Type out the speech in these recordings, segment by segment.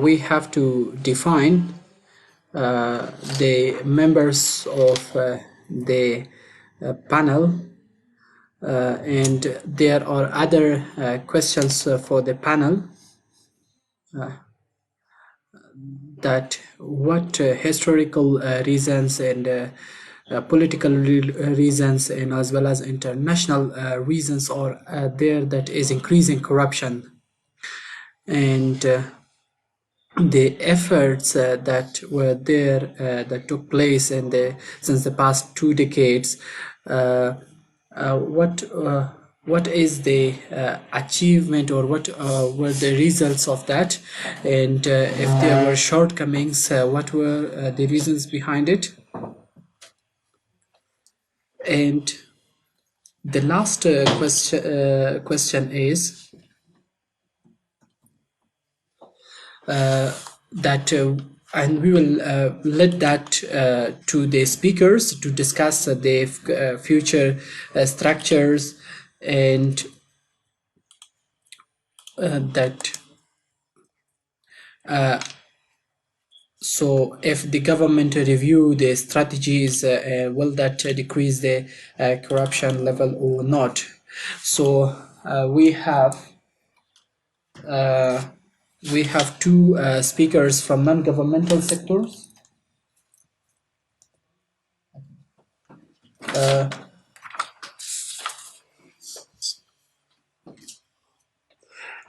we have to define the members of the panel, and there are other questions for the panel, that what historical reasons and political reasons, and as well as international reasons are there that is increasing corruption, and the efforts that were there that took place since the past 2 decades. What is the achievement, or what were the results of that, and if there were shortcomings, what were the reasons behind it? And the last question is that and we will let that to the speakers to discuss the future structures, and that so if the government review the strategies, will that decrease the corruption level or not? So we have 2 speakers from non-governmental sectors.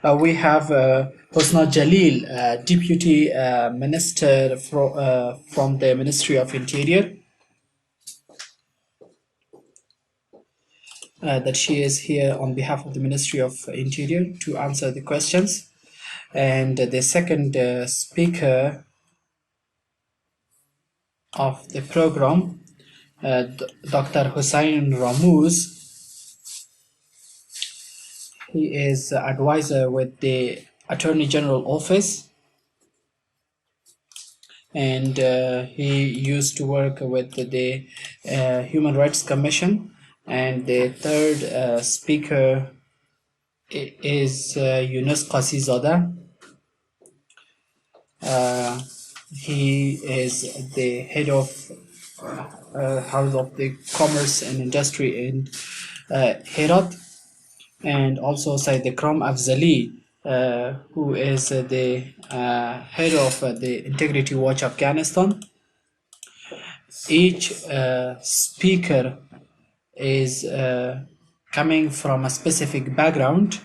We have Hosna Jalil, Deputy Minister from the Ministry of Interior, that she is here on behalf of the Ministry of Interior to answer the questions. And the second speaker of the program, Dr. Hussain Ramuz. He is advisor with the Attorney General Office, and he used to work with the Human Rights Commission. And the third speaker is Yunus Qasizada. He is the head of House of the Commerce and Industry in Herat, and also Said Ikram Afzali, who is the head of the Integrity Watch Afghanistan. Each speaker is coming from a specific background,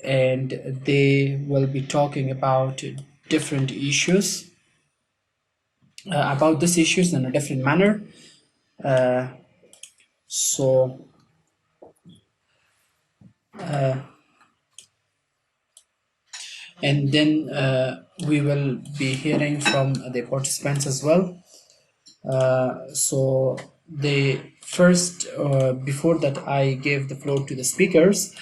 and they will be talking about different issues, about these issues in a different manner. And then we will be hearing from the participants as well. So the first, before that I give the floor to the speakers,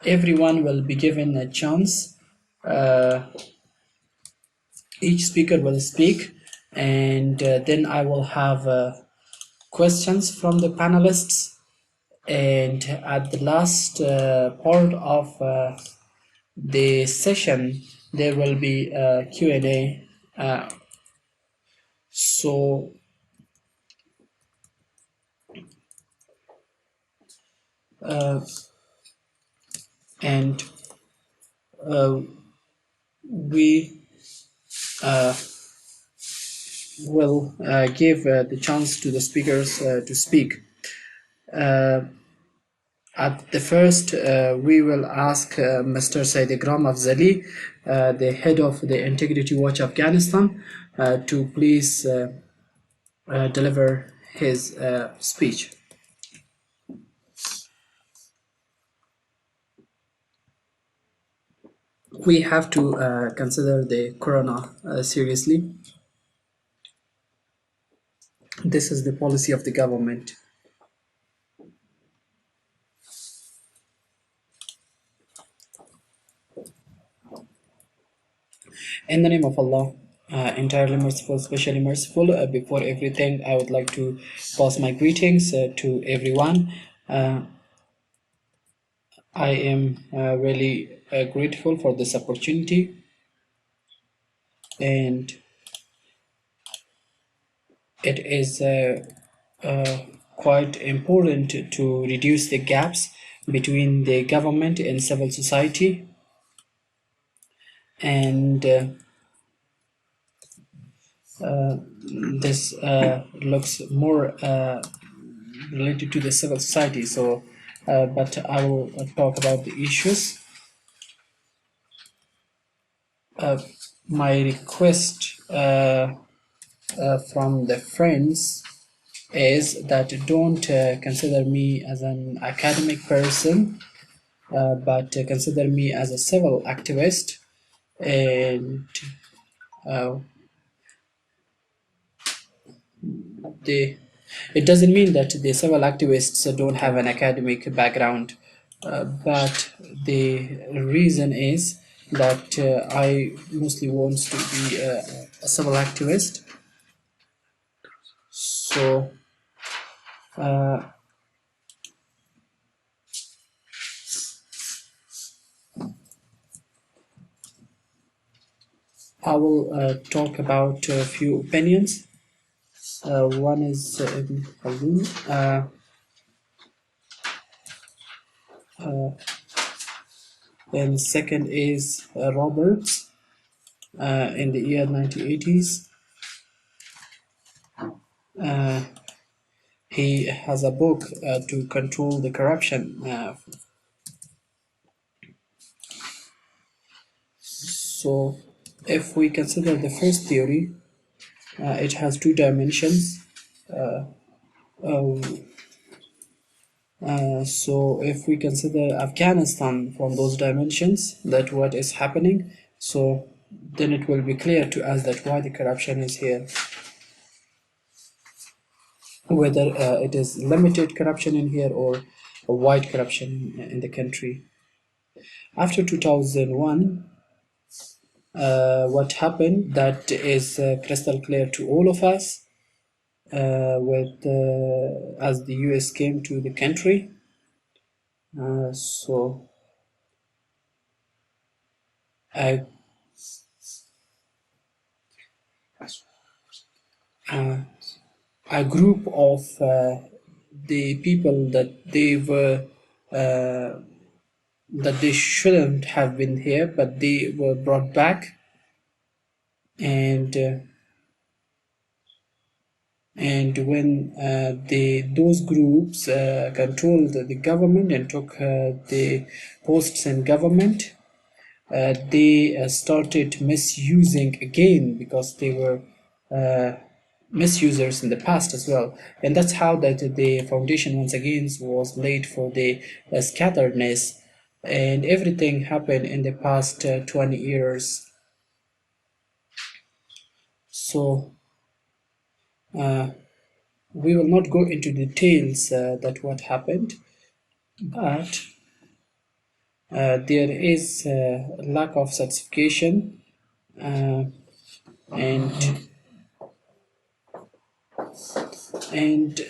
everyone will be given a chance. Each speaker will speak, and then I will have questions from the panelists, and at the last part of the session there will be a Q&A. And we will give the chance to the speakers to speak. At the first, we will ask Mr. Said Ikram Afzali, the head of the Integrity Watch Afghanistan, to please deliver his speech. We have to consider the corona seriously. This is the policy of the government. In the name of Allah, entirely merciful, specially merciful, before everything, I would like to pass my greetings to everyone. I am really grateful for this opportunity and it is quite important to reduce the gaps between the government and civil society, and this looks more related to the civil society. So, but I will talk about the issues. My request from the friends is that don't consider me as an academic person, but consider me as a civil activist. And uh, the it doesn't mean that the civil activists don't have an academic background, but the reason is that I mostly want to be a civil activist. So uh, I will talk about a few opinions. One is Ibn Khaldun, and second is Roberts in the year 1980s. Uh, he has a book to control the corruption. So, if we consider the first theory, it has two dimensions. So if we consider Afghanistan from those dimensions, that what is happening, so then it will be clear to us that why the corruption is here, whether it is limited corruption in here or a wide corruption in the country. After 2001, what happened that is crystal clear to all of us, with as the US came to the country. So a, a, a group of the people uh, that they shouldn't have been here, but they were brought back, and when those groups controlled the government and took the posts in government, they started misusing again because they were uh, misusers in the past as well, and that's how that the foundation once again was laid for the scatteredness, and everything happened in the past 20 years. So we will not go into details that what happened, but there is lack of certification, uh, and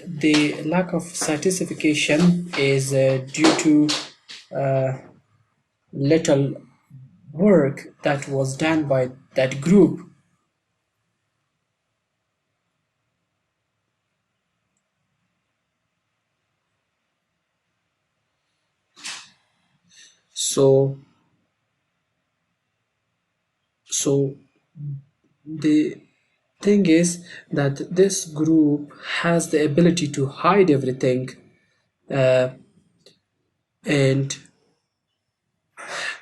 the lack of certification is due to little work that was done by that group. So so the thing is that this group has the ability to hide everything, uh, and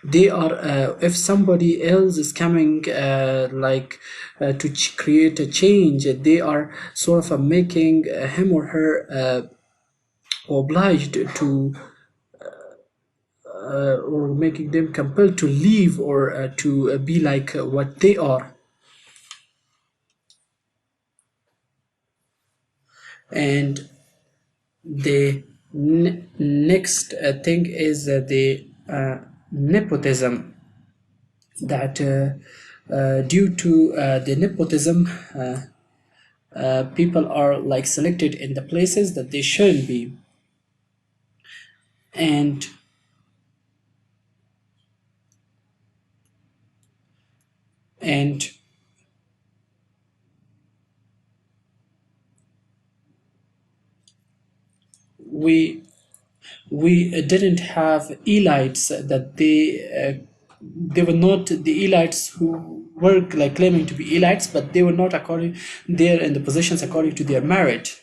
they are if somebody else is coming to create a change, they are sort of making him or her obliged to or making them compelled to leave or to be like what they are. And the next thing is the nepotism, that due to the nepotism, people are like selected in the places that they shouldn't be, and and we didn't have elites that they were not the elites who were like claiming to be elites, but they were not according there in the positions according to their merit.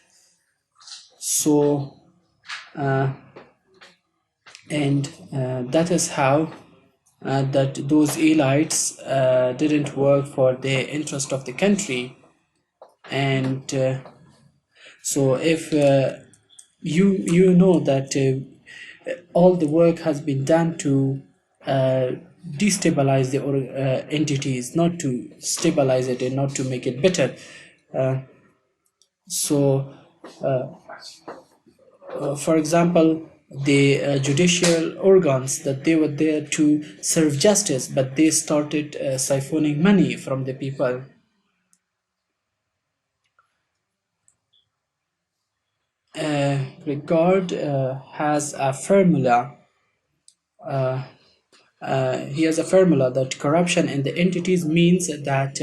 So and that is how that those elites didn't work for the interest of the country. And so if you know that all the work has been done to uh, destabilize the entities, not to stabilize it and not to make it better. Uh, so, for example, the judicial organs that they were there to serve justice, but they started siphoning money from the people. Regard has a formula. He has a formula that corruption in the entities means that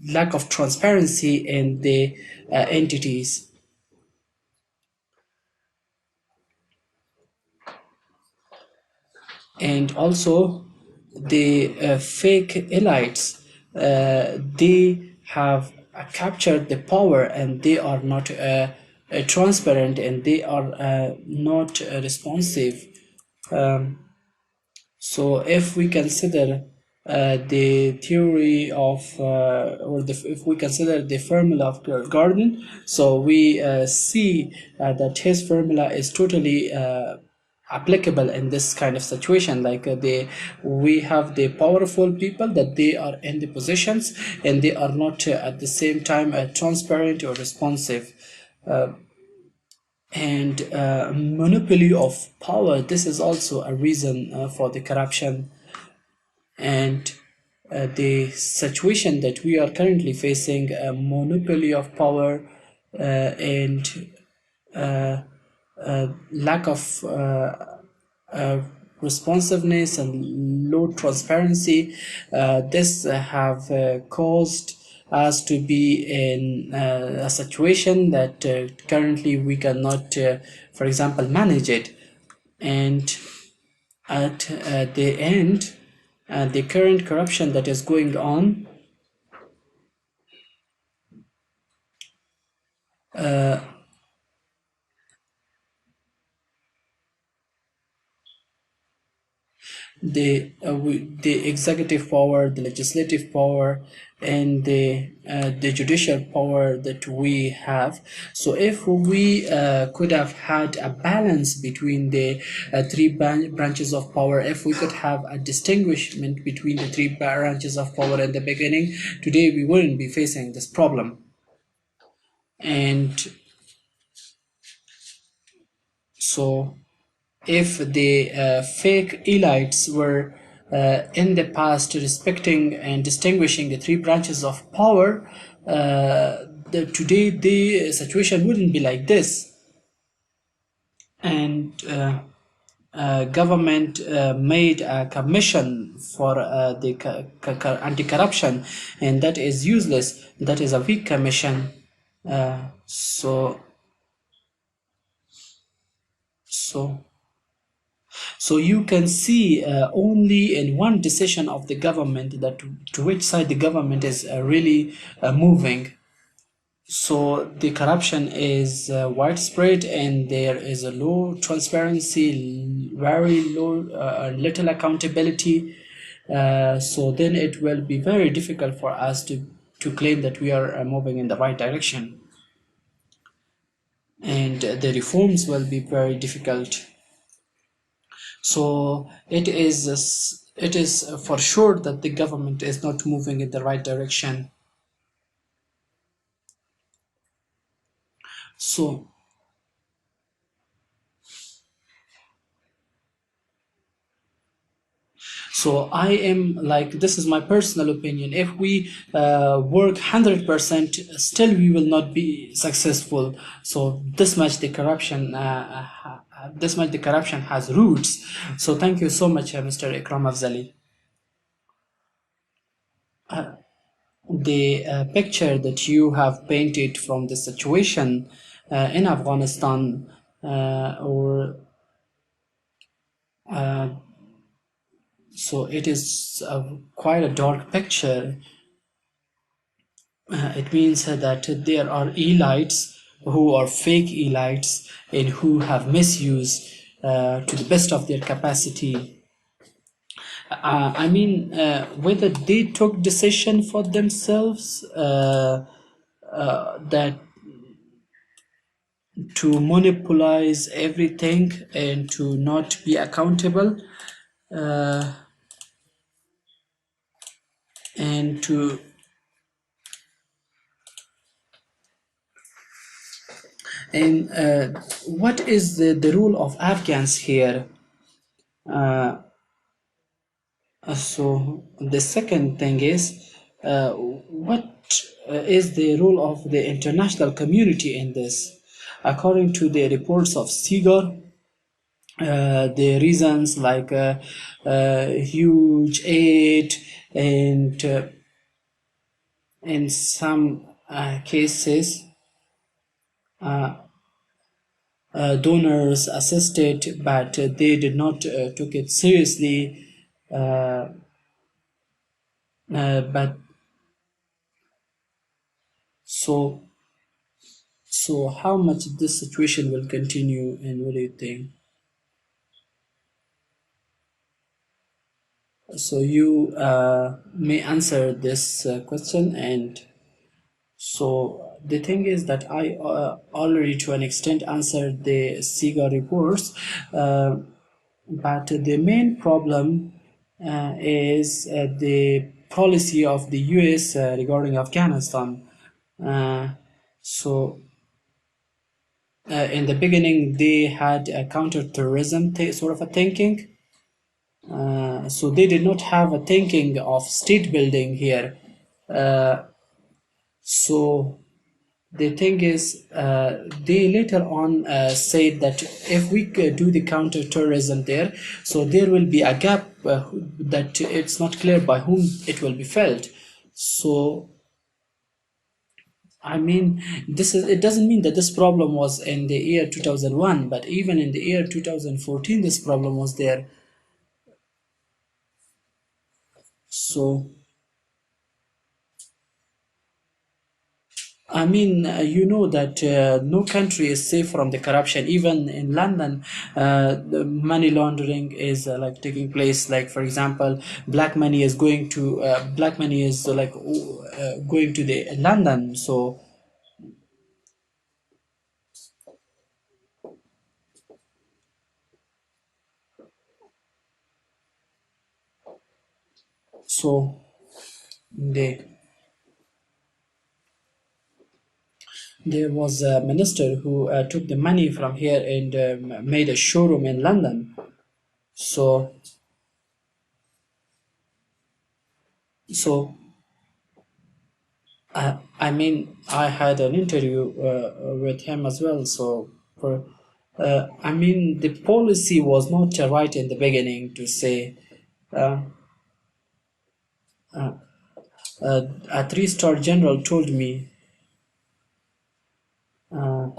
lack of transparency in the entities, and also the fake elites. They have captured the power, and they are not transparent, and they are not responsive. Um, So if we consider the theory of, if we consider the formula of Gordon, so we see that his formula is totally applicable in this kind of situation. Like we have the powerful people that they are in the positions, and they are not at the same time transparent or responsive. And monopoly of power, this is also a reason for the corruption. And the situation that we are currently facing, a monopoly of power and lack of responsiveness and low transparency, this have caused us to be in a situation that currently we cannot, for example, manage it. And at the end, the current corruption that is going on, the executive power, the legislative power, and the judicial power that we have. So if we could have had a balance between the three branches of power, if we could have a distinguishment between the three branches of power in the beginning, today we wouldn't be facing this problem. And so if the fake elites were in the past respecting and distinguishing the three branches of power, today the situation wouldn't be like this. And government made a commission for the anti-corruption, and that is useless. That is a weak commission. So so So you can see only in one decision of the government that to which side the government is really moving. So the corruption is widespread, and there is a low transparency, very low, little accountability. So then it will be very difficult for us to claim that we are moving in the right direction. And the reforms will be very difficult. So it is for sure that the government is not moving in the right direction. So so I am like, this is my personal opinion. If we work 100%, still we will not be successful. So this much the corruption has roots. So thank you so much, Mr. Ikram Afzali. The picture that you have painted from the situation in Afghanistan, or so it is quite a dark picture. It means that there are elites who are fake elites and who have misused to the best of their capacity. Whether they took decision for themselves that to monopolize everything and to not be accountable, uh, and to and what is the role of Afghans here? Uh, so the second thing is, what is the role of the international community in this? According to the reports of Seagar, the reasons like huge aid and in some cases donors assisted, but they did not took it seriously. Uh, but so so how much this situation will continue, and what do you think? So you may answer this question. And so the thing is that I already to an extent answered the SIGA reports, uh, but the main problem is the policy of the US regarding Afghanistan. Uh, so in the beginning, they had a counter-terrorism sort of a thinking. So they did not have a thinking of state building here. Uh, so the thing is, they later on said that if we do the counter-terrorism there, so there will be a gap that it's not clear by whom it will be filled. So this is, it doesn't mean that this problem was in the year 2001, but even in the year 2014, this problem was there. So you know that no country is safe from the corruption. Even in London, the money laundering is like taking place. Like for example, black money is going to the London. So they there was a minister who took the money from here and made a showroom in London. So so I had an interview with him as well. So, the policy was not right in the beginning to say uh, a three-star general told me, uh,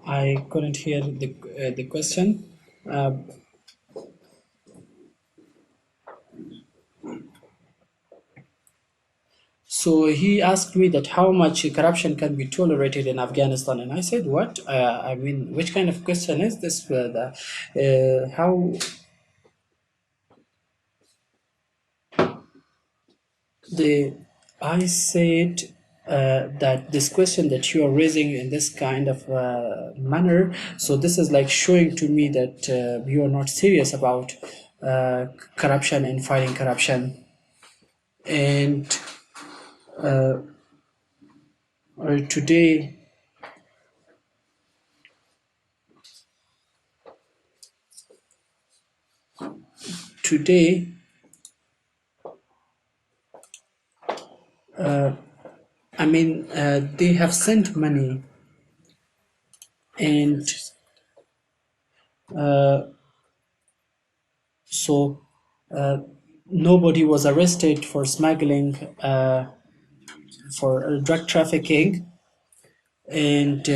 I couldn't hear the question. Uh, so he asked me that how much corruption can be tolerated in Afghanistan, and I said, "What? Which kind of question is this? How the I said that this question that you are raising in this kind of manner, so this is like showing to me that you are not serious about corruption and fighting corruption. And today, today, they have sent money, and so nobody was arrested for smuggling, for drug trafficking. And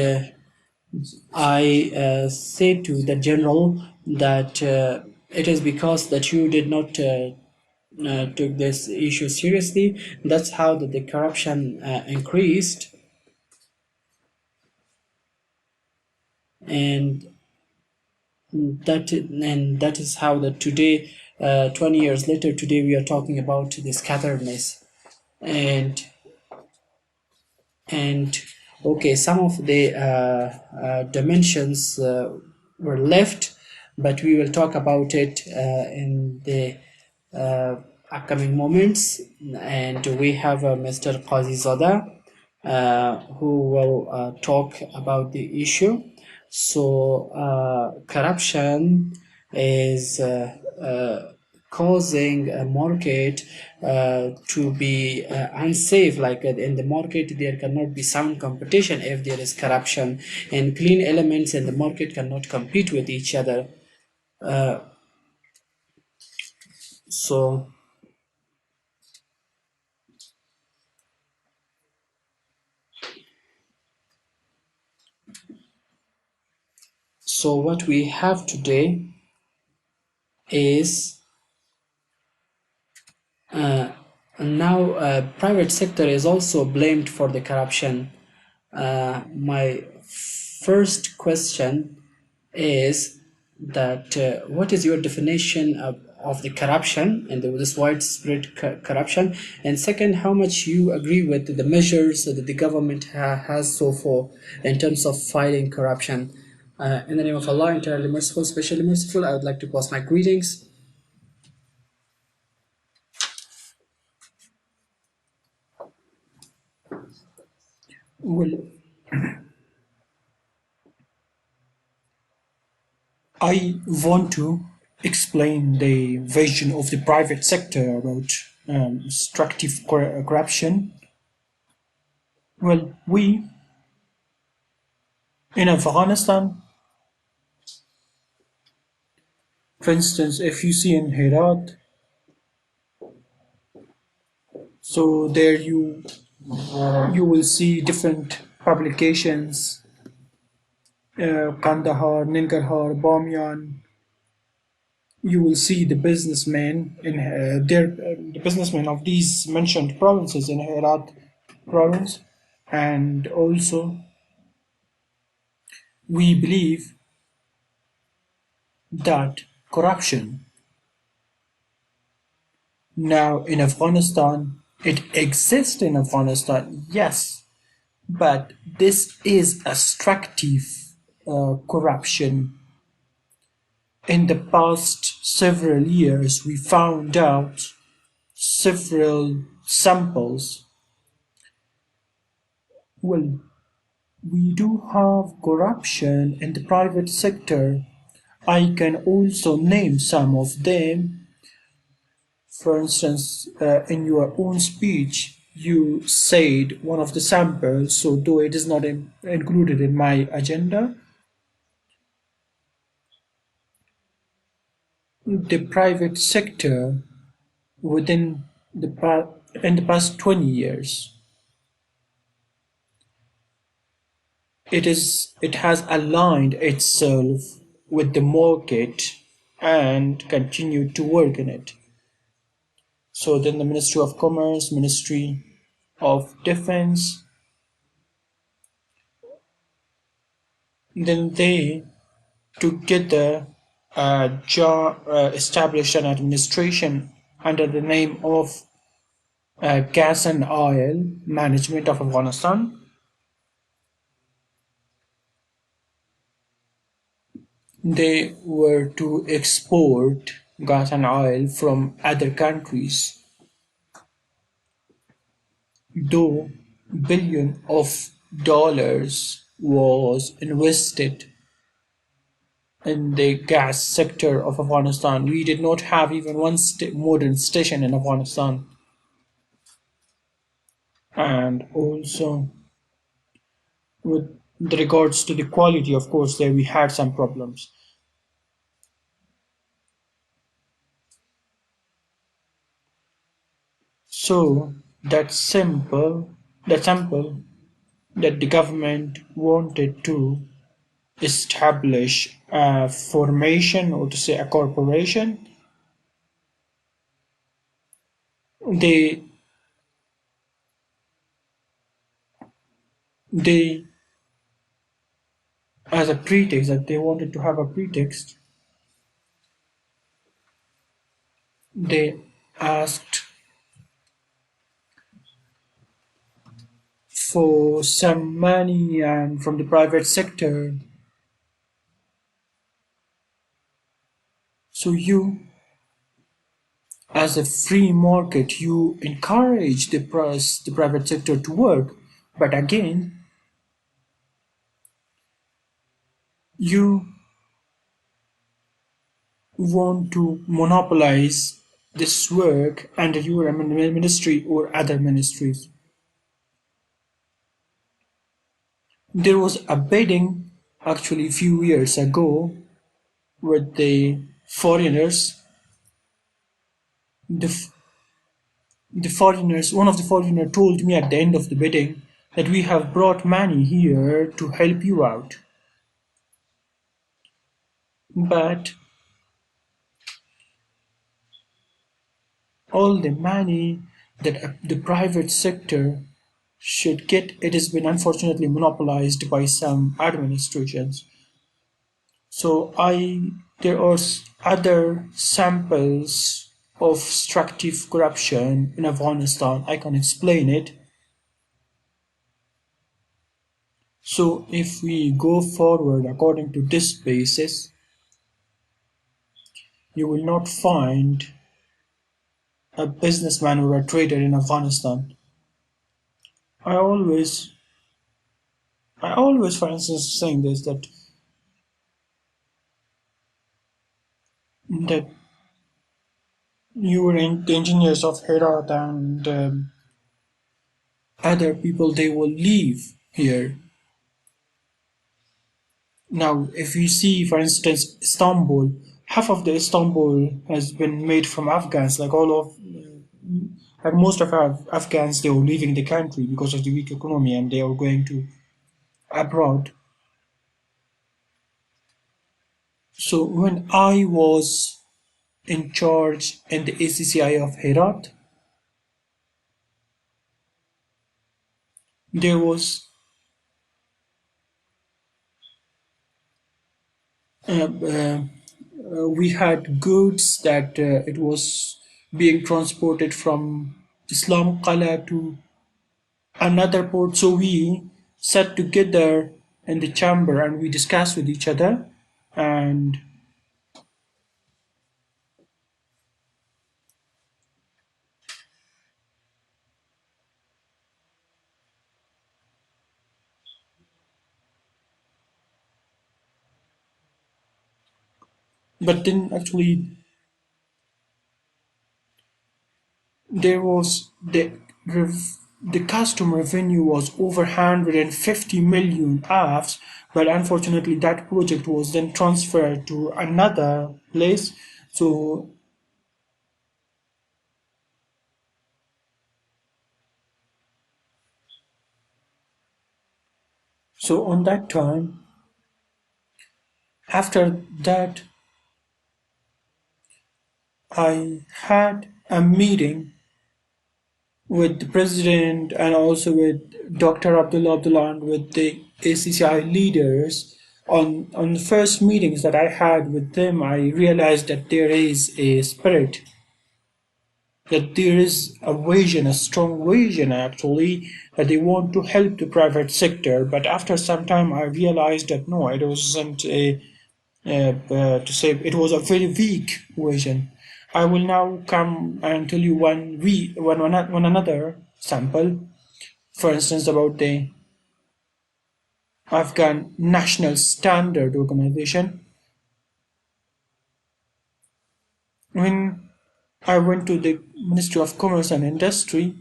I say to the general that it is because that you did not took this issue seriously. That's how the corruption increased, and that is how that today, 20 years later, today we are talking about the scatteredness. and and okay, some of the dimensions were left, but we will talk about it in the uh, upcoming moments. And we have Mr. Qazi Zada, who will talk about the issue. So corruption is causing a market to be unsafe. Like in the market there cannot be sound competition if there is corruption, and clean elements in the market cannot compete with each other. uh, so so what we have today is uh, now private sector is also blamed for the corruption. My first question is that what is your definition of the corruption and this widespread corruption? And second, how much you agree with the measures that the government has so far in terms of fighting corruption? In the name of Allah, entirely merciful, specially merciful, I would like to pass my greetings. Well, I want to explain the vision of the private sector about destructive corruption. Well, we in Afghanistan, for instance, if you see in Herat, so there you will see different publications, Kandahar, Ningarhar, Bamyan. You will see the businessmen in the businessmen of these mentioned provinces in Herat province, and also we believe that corruption now in Afghanistan, it exists in Afghanistan, yes, but this is a destructive corruption. In the past several years, we found out several samples. Well, we do have corruption in the private sector. I can also name some of them. For instance, in your own speech, you said one of the samples, so though it is not included in my agenda, the private sector within in the past 20 years, it has aligned itself with the market and continued to work in it. So then the Ministry of Commerce, Ministry of Defense, then they together established an administration under the name of Gas and Oil Management of Afghanistan. They were to export gas and oil from other countries, though billion of dollars was invested in the gas sector of Afghanistan. We did not have even one modern station in Afghanistan. And also, with regards to the quality, of course, there we had some problems. So that simple, that sample that the government wanted to establish a formation, or to say a corporation. They they as a pretext, that they wanted to have a pretext, they asked for some money and from the private sector. So you, as a free market, you encourage the private sector to work, but again, you want to monopolize this work under your ministry or other ministries. There was a bidding actually a few years ago with the foreigners. The, one of the foreigners told me at the end of the bidding that we have brought money here to help you out. But all the money that the private sector should get, it has been unfortunately monopolized by some administrations. So there are other samples of structural corruption in Afghanistan. I can explain it. So if we go forward according to this basis, you will not find a businessman or a trader in Afghanistan. I always, I always, for instance, saying this that you were the engineers of Herat and other people, they will leave here. Now, if you see, for instance, Istanbul, half of the Istanbul has been made from Afghans. Like most of our Afghans, they were leaving the country because of the weak economy, and they were going to abroad. So when I was in charge in the ACCI of Herat, there was uh, uh, we had goods that it was being transported from Islam Qala to another port. So we sat together in the chamber and we discussed with each other. And but then actually there was the custom revenue was over 150 million AFs, but unfortunately that project was then transferred to another place. So on that time, after that, I had a meeting with the president and also with Dr. Abdullah and with the ACCI leaders. On the first meetings that I had with them, I realized that there is a spirit, that there is a vision, a strong vision actually, that they want to help the private sector. But after some time, I realized that no, it wasn't to say it was a very weak vision. I will now come and tell you one another sample, for instance, about the Afghan National Standard Organization. When I went to the Ministry of Commerce and Industry,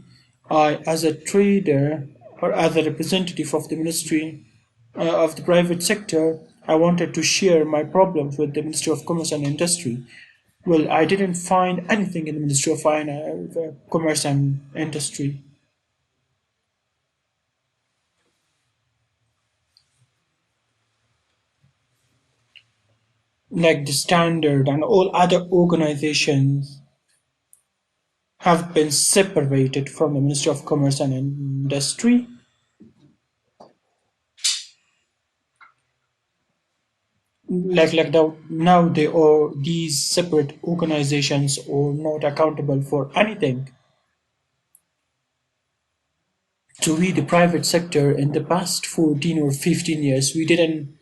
as a trader or as a representative of the Ministry of the private sector, I wanted to share my problems with the Ministry of Commerce and Industry. Well, I didn't find anything in the Ministry of Commerce and Industry. like the Standard and all other organizations have been separated from the Ministry of Commerce and Industry. Now they are these separate organizations are not accountable for anything. So we, the private sector, in the past 14 or 15 years, we didn't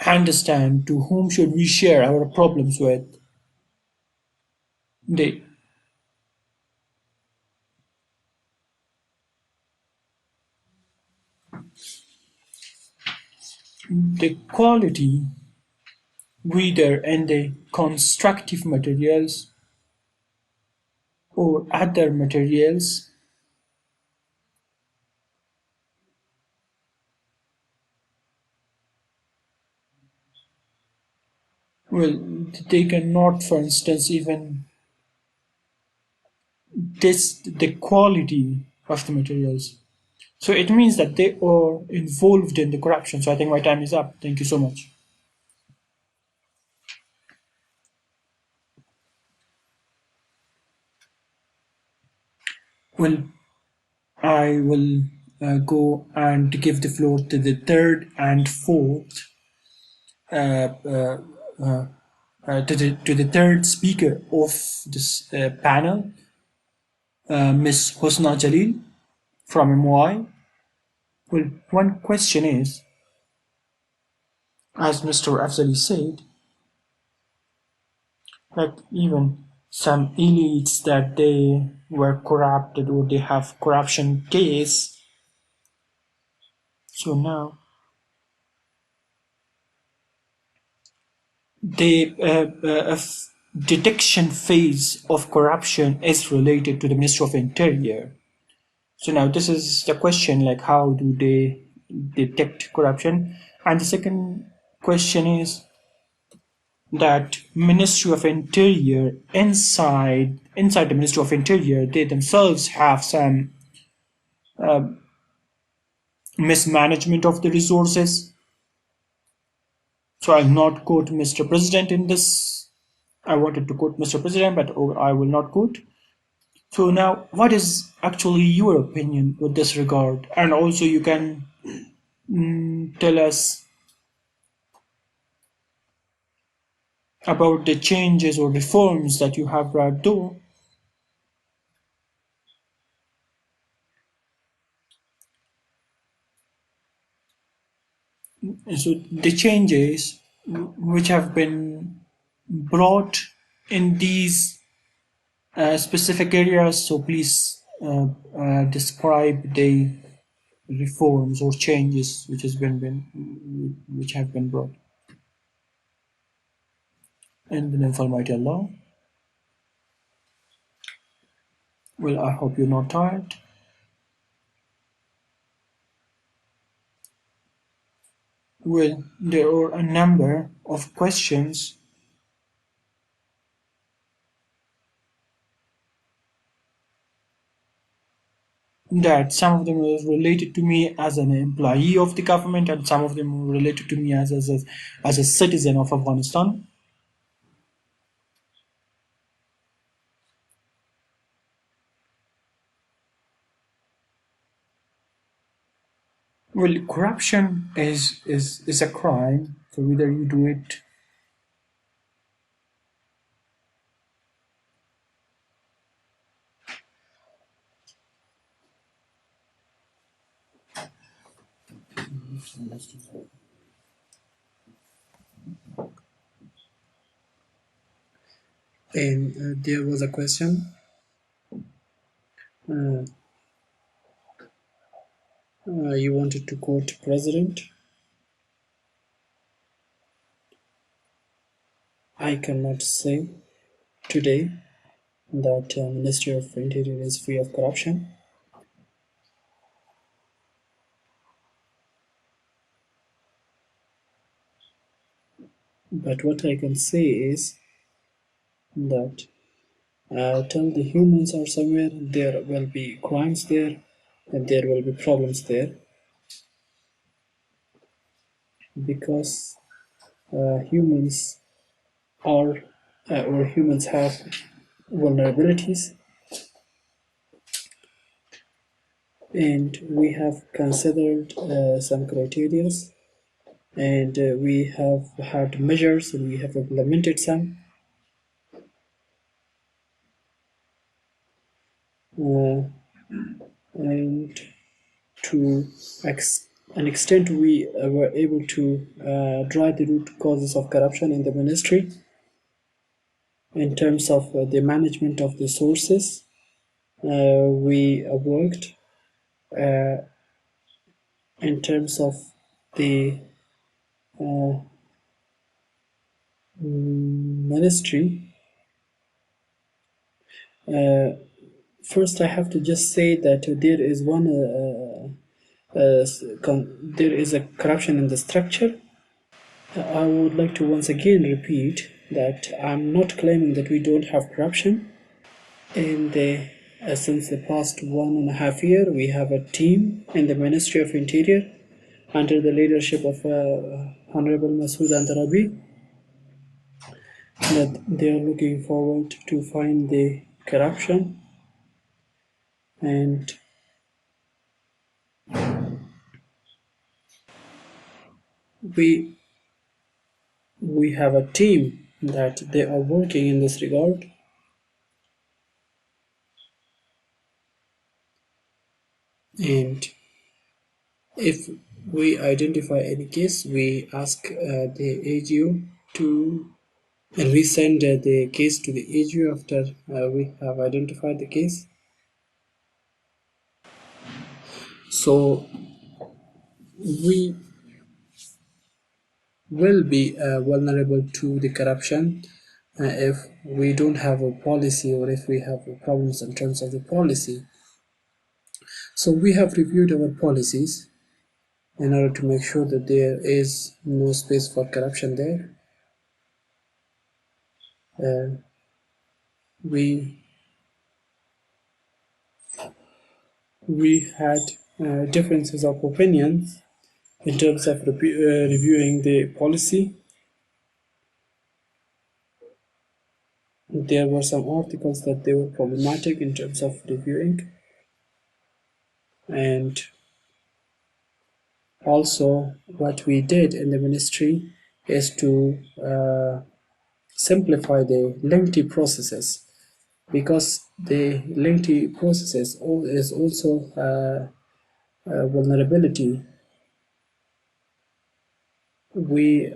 understand to whom should we share our problems with. The, the quality, whether in the constructive materials or other materials, well, they cannot, for instance, even test the quality of the materials. So it means that they are involved in the corruption. So I think my time is up. Thank you so much. Well, I will go and give the floor to the third and fourth, uh, uh, to the third speaker of this panel, Ms. Hosna Jalil from MY. Well, one question is, as Mr. Afzali said, like even some elites that they were corrupted or they have corruption case. So now the detection phase of corruption is related to the Ministry of Interior. So now this is the question, like how do they detect corruption? And the second question is that Ministry of Interior inside the Ministry of Interior, they themselves have some mismanagement of the resources. So I'll not quote Mr. President in this. I wanted to quote Mr. President, but I will not quote. So now, what is actually your opinion with this regard? And also, you can tell us about the changes or reforms that you have brought through. So the changes which have been brought in these specific areas. So please describe the reforms or changes which have been brought. In the name of Almighty Allah. Well, I hope you're not tired. Well, there are a number of questions that some of them are related to me as an employee of the government, and some of them are related to me as a citizen of Afghanistan. Well, corruption is a crime. So whether you do it, And there was a question. Uh, you wanted to quote president. I cannot say today that Ministry of Interior is free of corruption. But what I can say is that till the humans are somewhere, there will be crimes there, and there will be problems there, because humans our or humans have vulnerabilities, and we have considered some criteria, and we have had measures and we have implemented some. Uh, and to an extent, we were able to draw the root causes of corruption in the ministry in terms of the management of the sources. We worked uh, in terms of the ministry. Uh, First, I have to just say that there is there is a corruption in the structure. I would like to once again repeat that I'm not claiming that we don't have corruption. In the since the past 1.5 years, we have a team in the Ministry of Interior under the leadership of Honorable Masood Antarabi that they are looking forward to find the corruption, and we we have a team that they are working in this regard. And if we identify any case, we ask the AGO to resend the case to the AGO after we have identified the case. So we will be vulnerable to the corruption if we don't have a policy or if we have problems in terms of the policy. So we have reviewed our policies in order to make sure that there is no space for corruption there. Uh, we we had differences of opinions in terms of reviewing the policy. There were some articles that they were problematic in terms of reviewing, and also what we did in the ministry is to simplify the lengthy processes, because the lengthy processes is also a vulnerability. We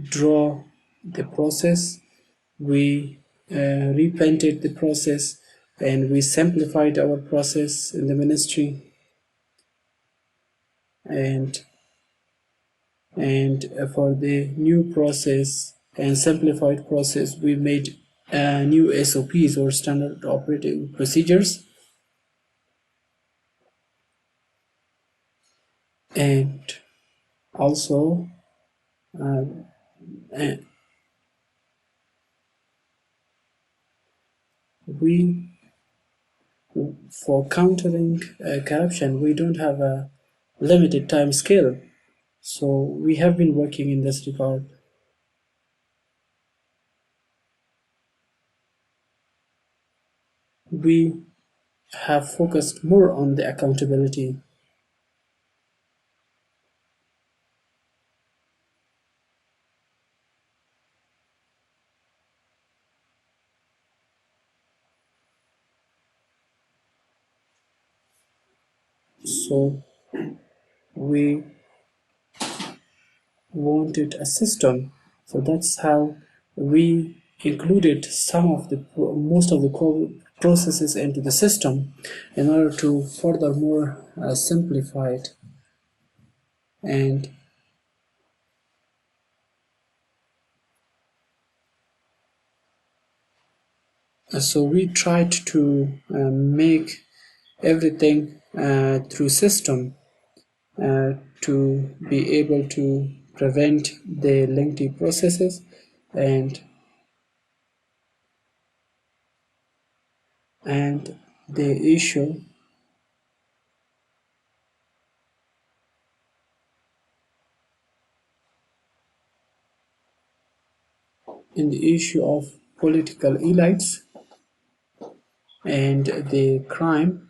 draw the process, we repainted the process, and we simplified our process in the ministry. And for the new process and simplified process, we made new SOPs or standard operating procedures, and also uh, uh, we for countering corruption, we don't have a limited time scale. So we have been working in this regard. We have focused more on the accountability. So we wanted a system. So that's how we included some of the most of the processes into the system in order to furthermore simplify it. And so we tried to make everything through system to be able to prevent the lengthy processes, and and the issue in the issue of political elites and the crime.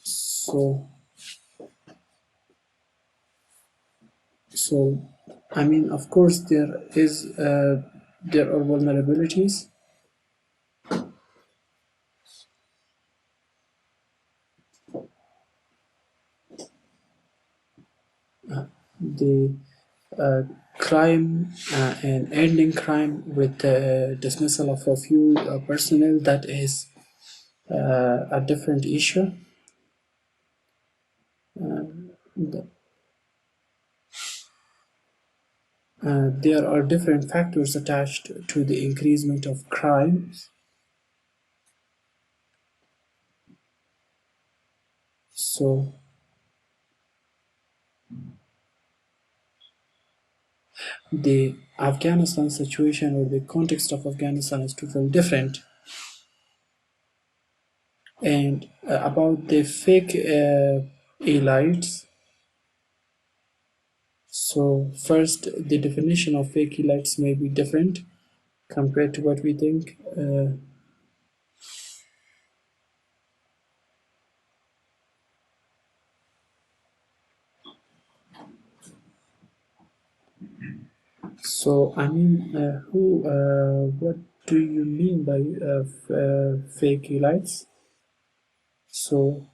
So, so I mean, of course, there are vulnerabilities. The uh, crime and ending crime with the dismissal of a few personnel, that is a different issue. There are different factors attached to the increasement of crimes. So the Afghanistan situation or the context of Afghanistan is totally different. And about the fake elites, so first, the definition of fake elites may be different compared to what we think. So, I mean, what do you mean by fake elites? So,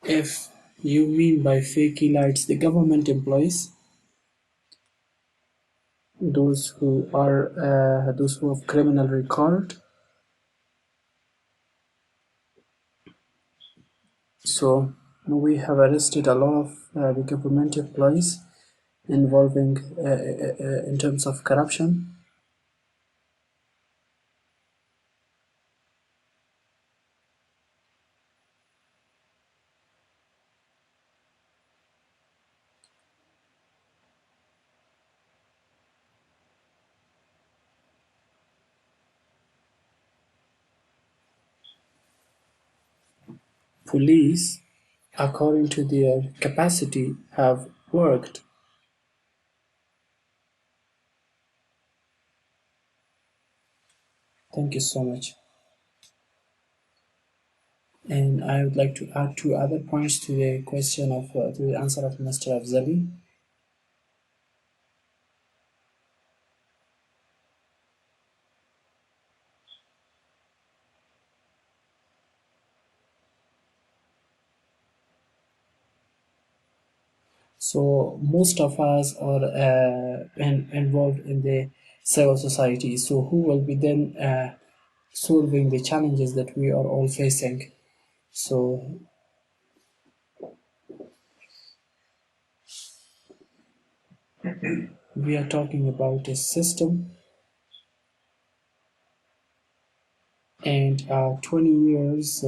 if you mean by fake elites the government employees, those who have criminal record, so we have arrested a lot of the government employees involving in terms of corruption. Police, according to their capacity, have worked. Thank you so much. And I would like to add two other points to the question to the answer of Mr. Afzali. So most of us are involved in the civil society. So who will be then solving the challenges that we are all facing? So we are talking about a system, and a 20 years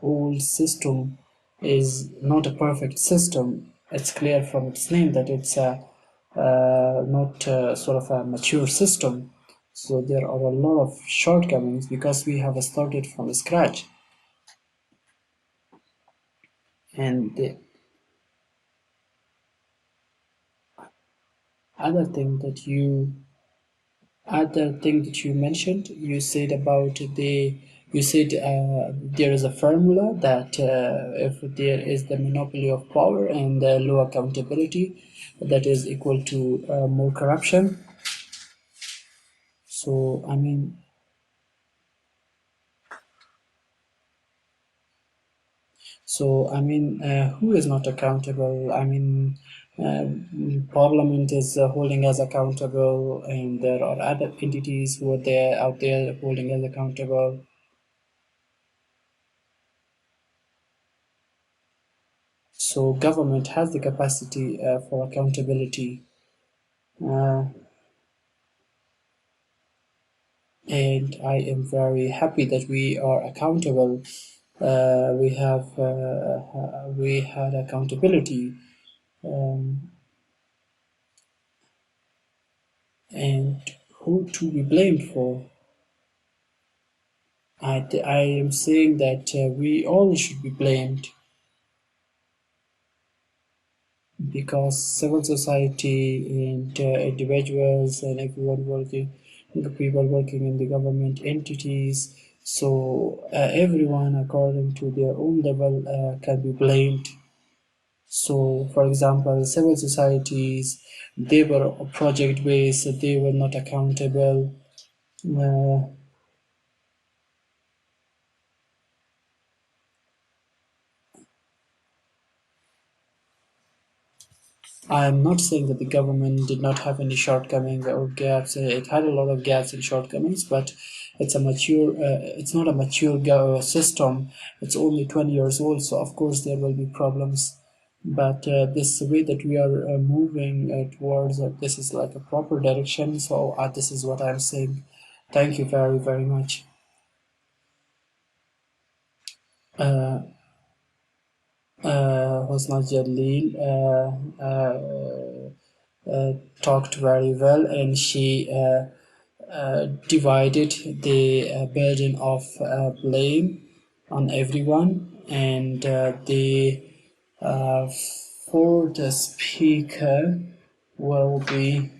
old system is not a perfect system. It's clear from its name that it's not sort of a mature system. So there are a lot of shortcomings because we have started from scratch. And the other thing that you other thing that you mentioned, you said about you said there is a formula that if there is the monopoly of power and low accountability, that is equal to more corruption. So I mean, who is not accountable? I mean, Parliament is holding us accountable, and there are other entities who are there out there holding us accountable. So government has the capacity for accountability, uh, and I am very happy that we are accountable. We had accountability, um, and who to be blamed for? I am saying that we all should be blamed because civil society and individuals and everyone working, the people working in the government entities, so everyone according to their own level can be blamed. So, for example, civil societies, they were project based, they were not accountable. Uh, I'm not saying that the government did not have any shortcomings or gaps. It had a lot of gaps and shortcomings, but it's not a mature system. It's only 20 years old, so of course there will be problems. But this way that we are moving towards, this is like a proper direction. So this is what I'm saying. Thank you very, very much. Uh, Hosna Jalil talked very well, and she divided the burden of blame on everyone. And the uh, fourth speaker will be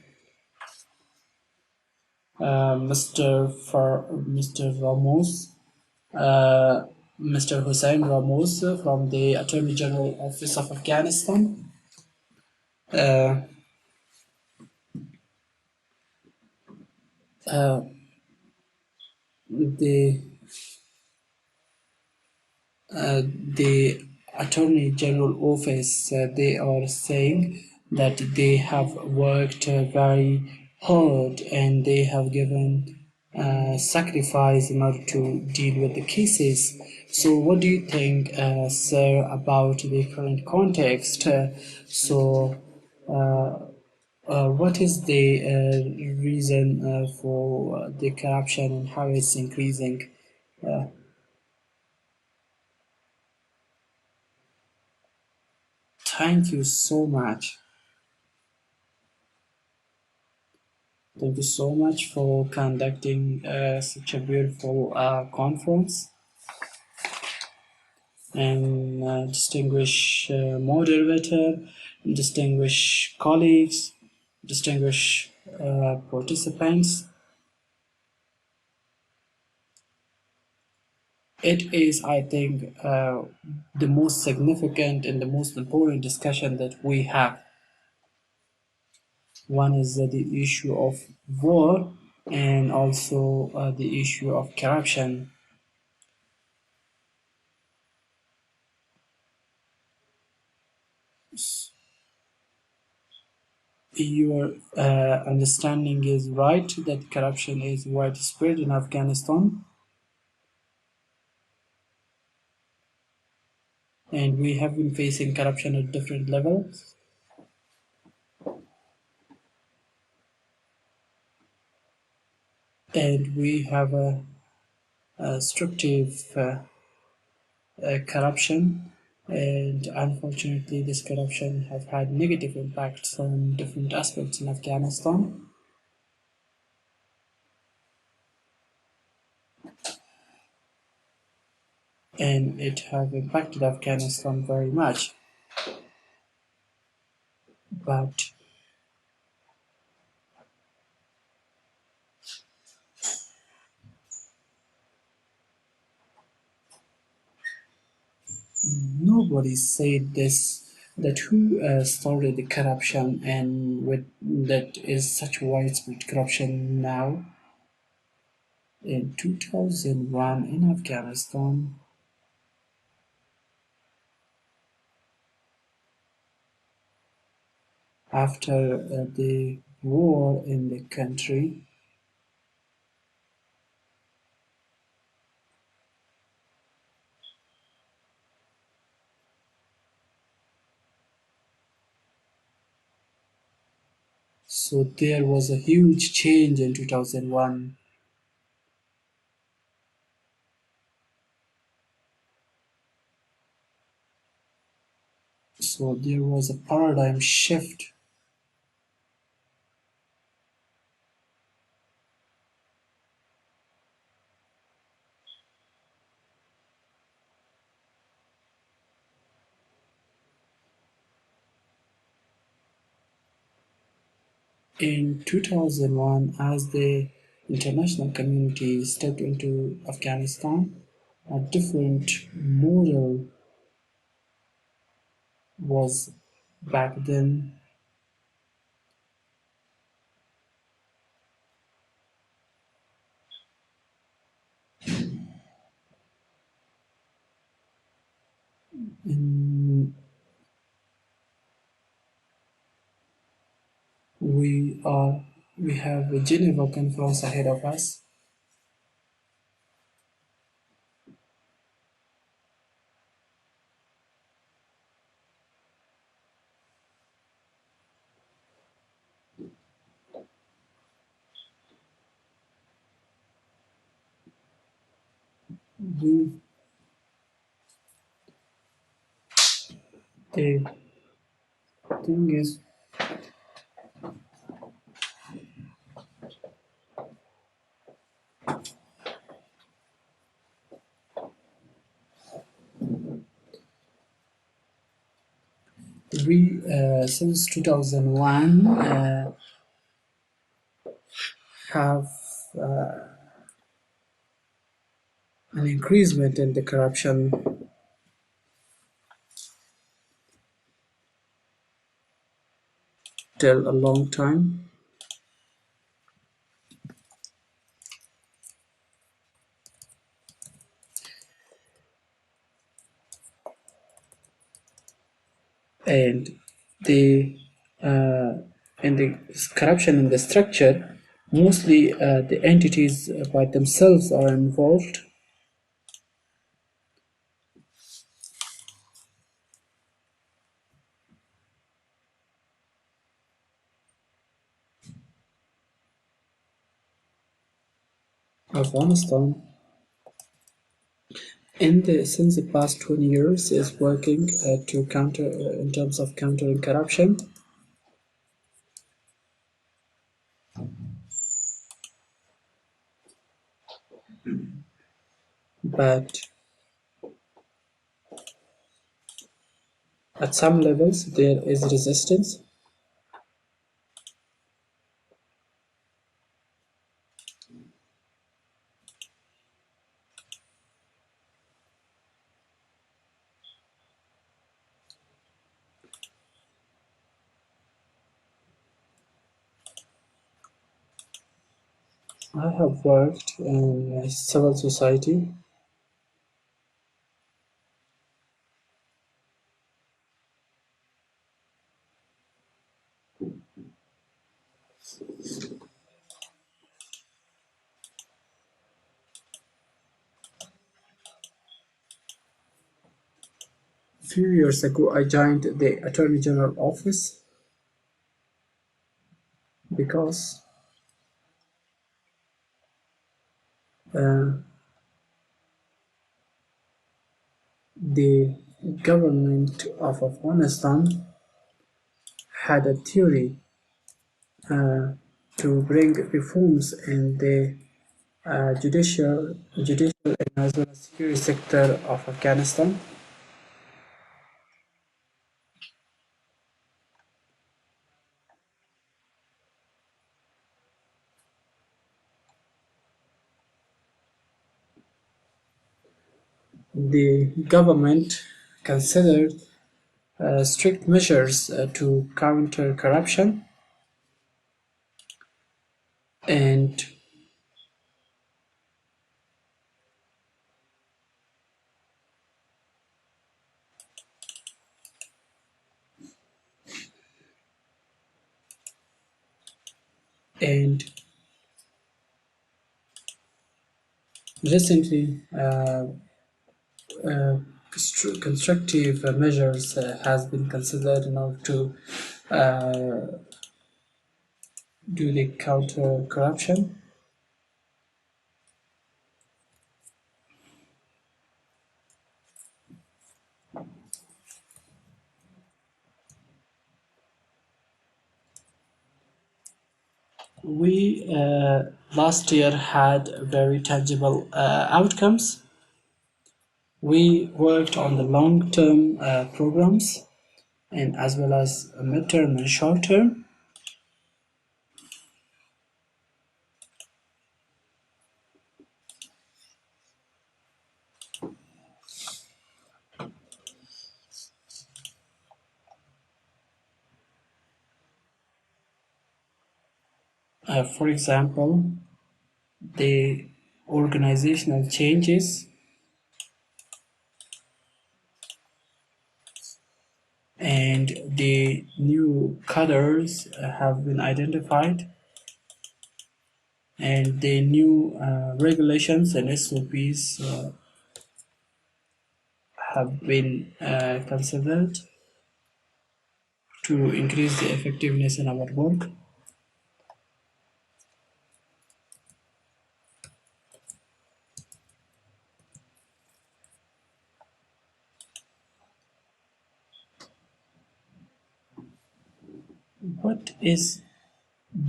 Mr. Ramos, uh, Mr. Hussein Ramos from the Attorney General Office of Afghanistan. Uh, uh, the the Attorney General Office, they are saying that they have worked very hard and they have given sacrifice in order to deal with the cases. So, what do you think, sir, about the current context? So, what is the reason for the corruption and how it's increasing? Uh, Thank you so much. Thank you so much for conducting such a beautiful conference and distinguished moderator, distinguished colleagues, distinguished participants. It is, I think, the most significant and the most important discussion that we have. One is the issue of war and also the issue of corruption. Your understanding is right that corruption is widespread in Afghanistan, and we have been facing corruption at different levels, and we have a destructive corruption, and unfortunately, this corruption have had negative impacts on different aspects in Afghanistan, and it have impacted Afghanistan very much. But nobody said this, that who started the corruption, and with that is such widespread corruption now. In 2001 in Afghanistan, after the war in the country, so there was a huge change in 2001. So there was a paradigm shift. In 2001, as the international community stepped into Afghanistan, a different model was back then. And we are we have a Geneva conference ahead of us. We the thing is we since 2001 have an increasement in the corruption till a long time, and the uh, and the corruption in the structure, mostly the entities by themselves are involved. Afghanistan, in the since the past 20 years, is working to counter in terms of countering corruption, but at some levels there is resistance. I have worked in civil society. A few years ago, I joined the Attorney General office because uh, the government of Afghanistan had a theory uh, to bring reforms in the judicial and as well as security sector of Afghanistan. The government considered strict measures to counter corruption and and recently uh, constructive measures has been considered in order to uh, do the counter corruption. We last year had very tangible outcomes. We worked on the long-term programs and as well as midterm and short term. For example, the organizational changes and the new cadres have been identified, and the new regulations and SOPs have been considered to increase the effectiveness in our work. What is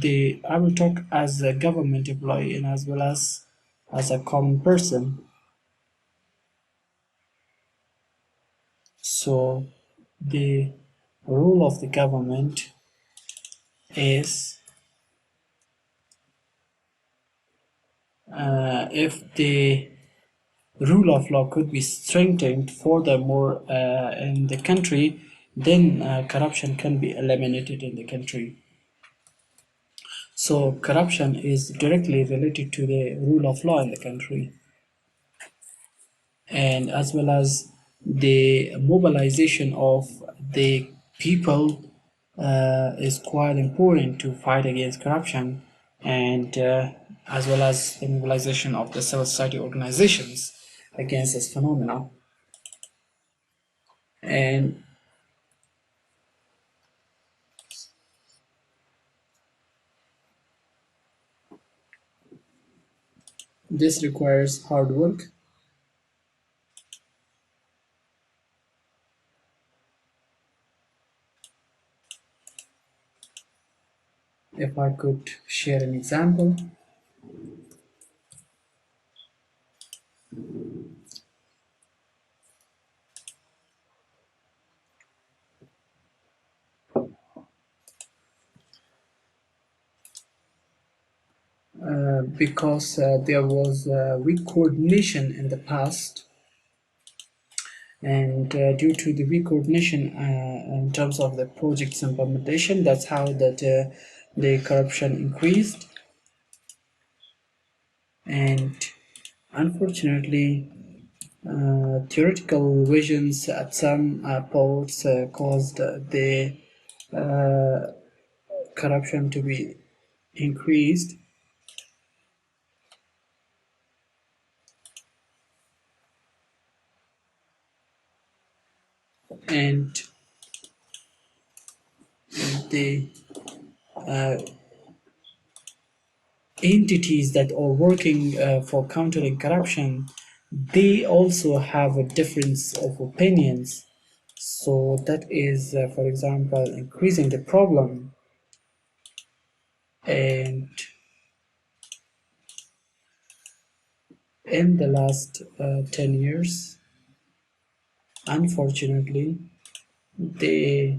I will talk as a government employee and as well as a common person. So the role of the government is, if the rule of law could be strengthened furthermore in the country, then corruption can be eliminated in the country. So corruption is directly related to the rule of law in the country, and as well as the mobilization of the people is quite important to fight against corruption, and as well as the mobilization of the civil society organizations against this phenomena. And this requires hard work. If I could share an example, because there was weak coordination in the past, and due to the weak coordination in terms of the project's implementation, that's how that the corruption increased. And unfortunately, theoretical visions at some ports caused the corruption to be increased. And the uh, entities that are working for countering corruption, they also have a difference of opinions. So that is, for example, increasing the problem. And in the last 10 years, unfortunately, the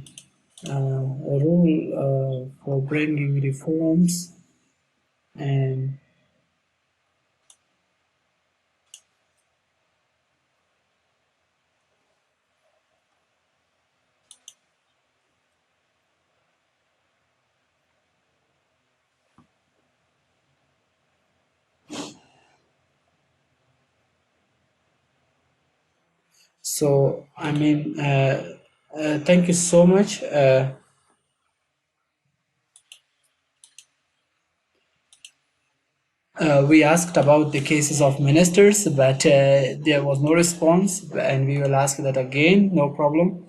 role for bringing reforms and so I mean, thank you so much. We asked about the cases of ministers, but there was no response, and we will ask that again, no problem.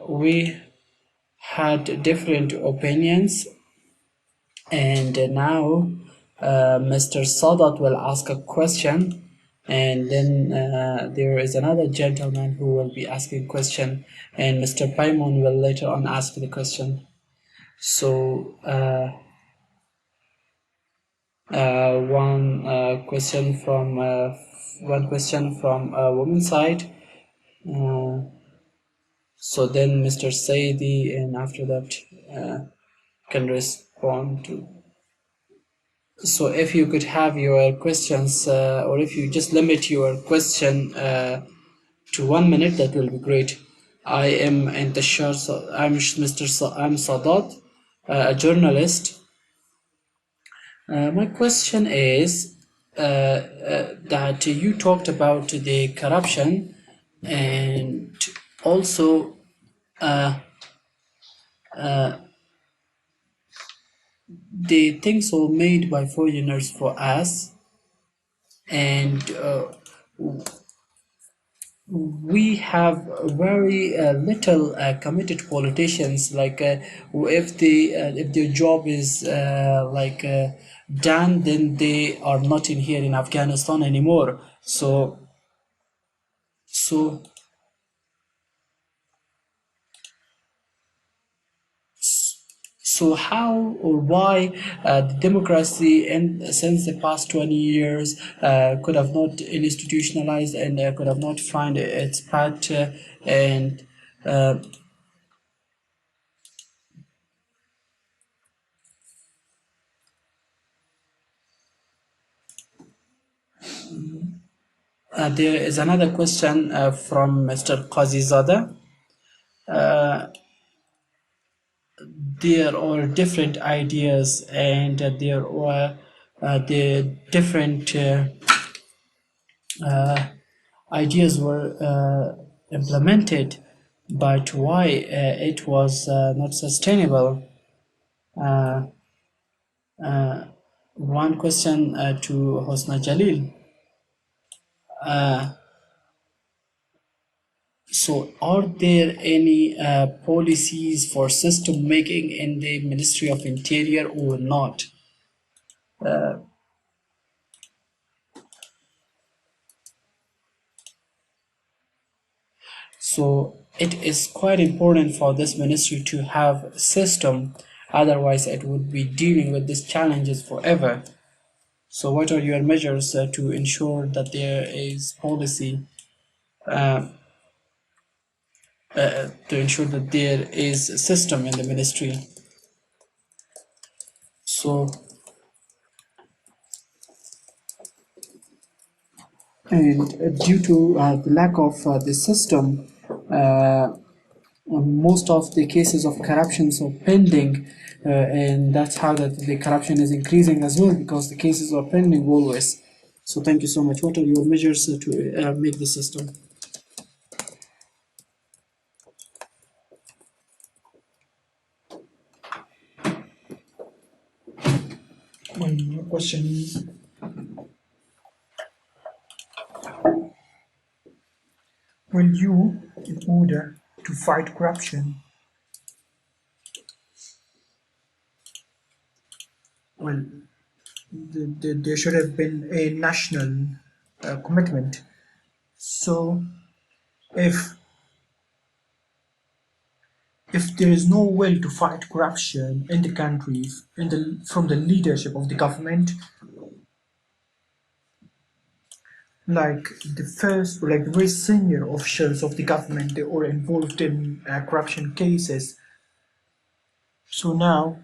We had different opinions, and now Mr. Sadat will ask a question, and then there is another gentleman who will be asking question, and Mr. Paimon will later on ask the question. So one question from a woman's side. So then Mr. Saidi, and after that can respond to. So if you could have your questions, or if you just limit your question to 1 minute, that will be great. I'm Mr. I'm Sadat, a journalist My question is that you talked about the corruption and also uh, the things were made by foreigners for us, and we have very little committed politicians. Like if their job is done, then they are not in here in Afghanistan anymore. So so how or why the democracy and since the past 20 years could have not institutionalized and could have not find its path and uh, there is another question from Mr. Qazizada. There are different ideas and there are the different ideas were implemented, but why it was not sustainable. Uh, One question to Hosna Jalil. So, are there any policies for system making in the Ministry of Interior or not? So, it is quite important for this ministry to have a system, otherwise, it would be dealing with these challenges forever. So, what are your measures to ensure that there is policy to ensure that there is a system in the ministry? So, and due to the lack of the system, most of the cases of corruptions are pending, and that's how that the corruption is increasing as well because the cases are pending always. So, thank you so much. What are your measures to make the system? My question is, will you, in order to fight corruption, well, there should have been a national commitment. So, if if there is no will to fight corruption in the country, from the leadership of the government, like the very senior officials of the government, they are involved in corruption cases. So now,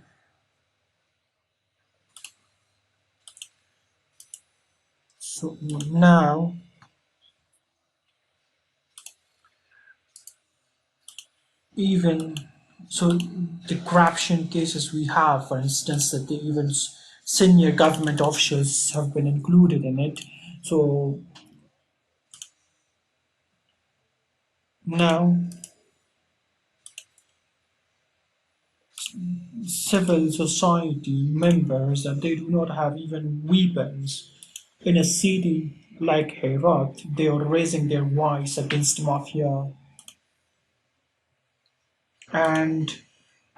even so, the corruption cases we have, for instance, that even senior government officials have been included in it. So now, civil society members that they do not have even weapons in a city like Herat, they are raising their voice against mafia. And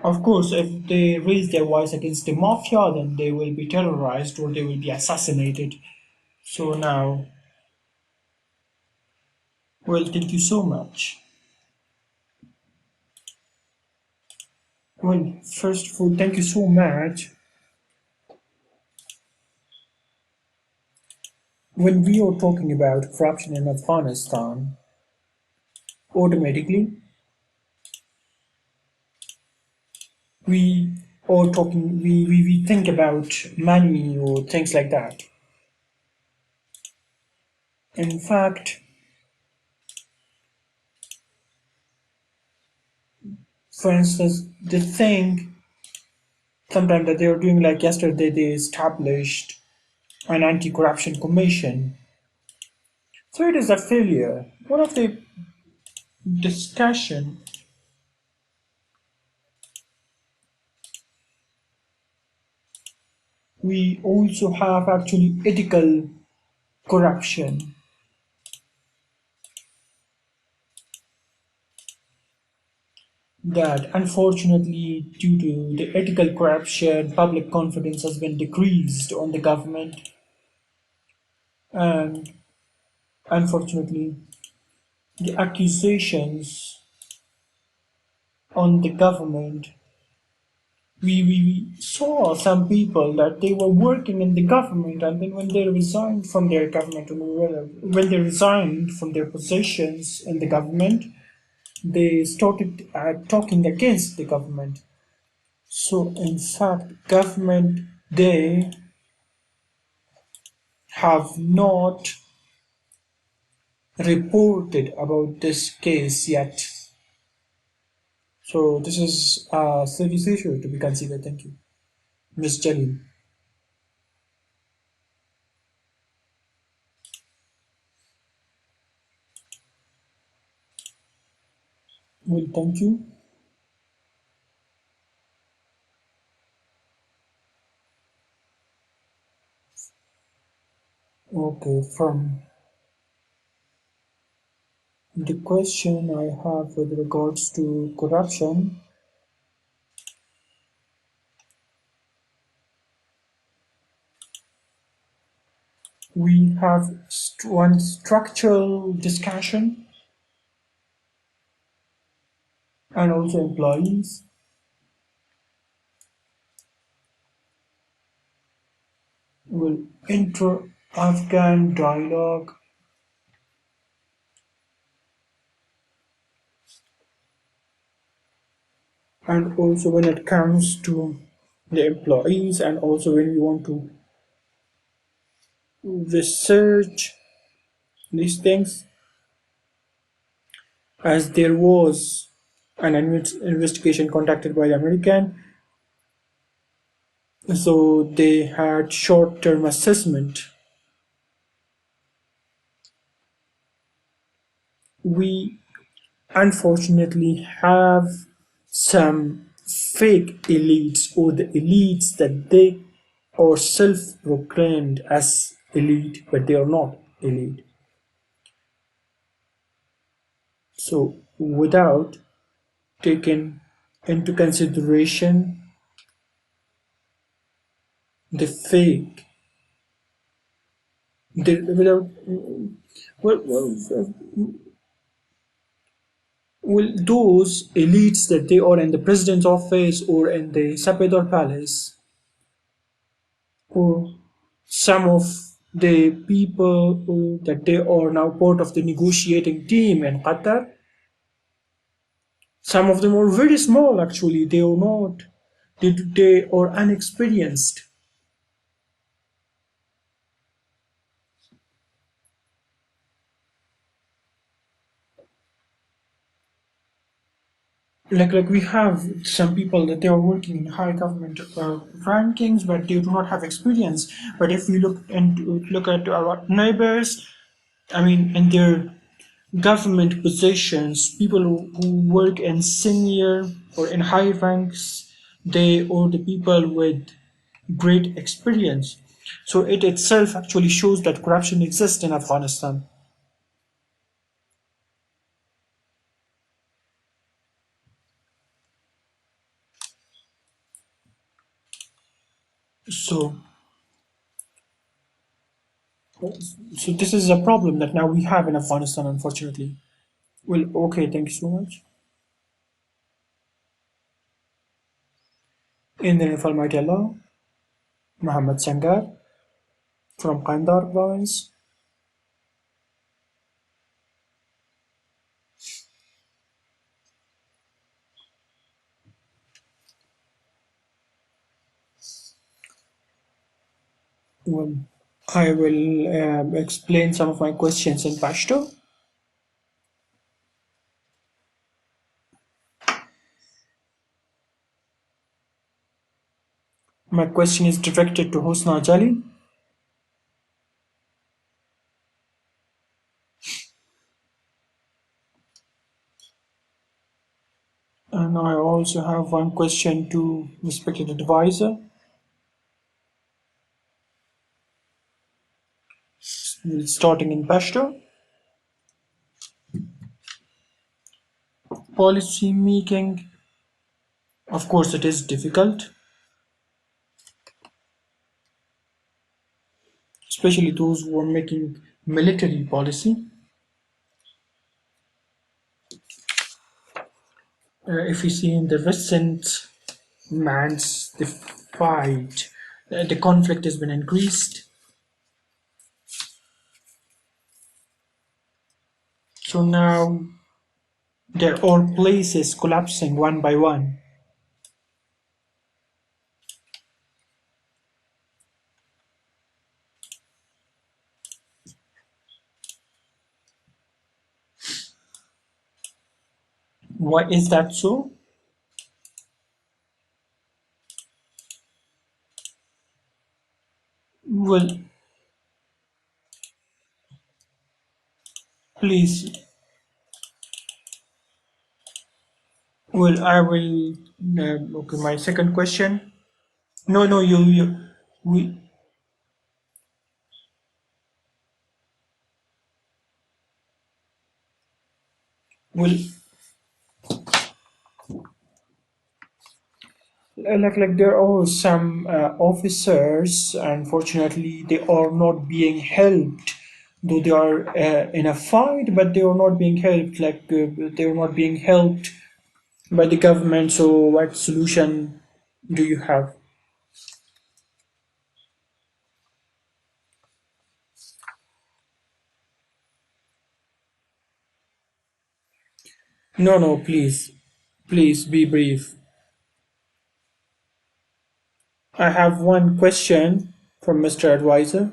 of course, if they raise their voice against the mafia, then they will be terrorized or they will be assassinated. So now, well, thank you so much. Well, first of all, thank you so much. When we are talking about corruption in Afghanistan, automatically we we think about money or things like that. In fact, for instance, the sometimes that they are doing, like yesterday they established an anti-corruption commission. So it is a failure. One of the discussion, we also have actually ethical corruption, that unfortunately due to the ethical corruption public confidence has been decreased on the government, and unfortunately the accusations on the government, we saw some people that they were working in the government, and then when they resigned from their government, when they resigned from their positions in the government, they started talking against the government. So in fact government, they have not reported about this case yet. So this is a serious issue to be considered. Thank you, Ms. Jalil. Well, thank you. Okay, from the question I have with regards to corruption, we have one structural discussion and also employees. Will inter-Afghan dialogue, and also when it comes to the employees, and also when we want to research these things, as there was an investigation conducted by the American, so they had short-term assessment. We unfortunately have some fake elites, or the elites that they are self-proclaimed as elite, but they are not elite. So without taking into consideration the fake, without, well, those elites that they are in the president's office or in the Sabedor Palace, or some of the people that they are now part of the negotiating team in Qatar, some of them are very small actually. They are not, they are unexperienced. Like we have some people that they are working in high government rankings, but they do not have experience. But if we look at our neighbors, I mean, in their government positions, people who work in senior or in high ranks, they are the people with great experience. So it itself actually shows that corruption exists in Afghanistan. So, so this is a problem that now we have in Afghanistan, unfortunately. Well, okay, thank you so much. In the name of Almighty Allah, Muhammad Sangar from Kandahar province. Well, I will explain some of my questions in Pashto. My question is directed to Hosna Jali, and I also have one question to respected advisor. Starting in Pashto, policy making, of course, it is difficult, especially those who are making military policy. If you see in the recent months, the fight, the conflict has been increased. So now there are places collapsing one by one. Why is that so? Well, please. Well, I will. Okay, my second question. No, no, we. Well, like there are some officers, unfortunately they are not being helped, though they are in a fight, but they are not being helped, they are not being helped by the government. So what solution do you have? No, no, please be brief. I have one question from Mr. Advisor.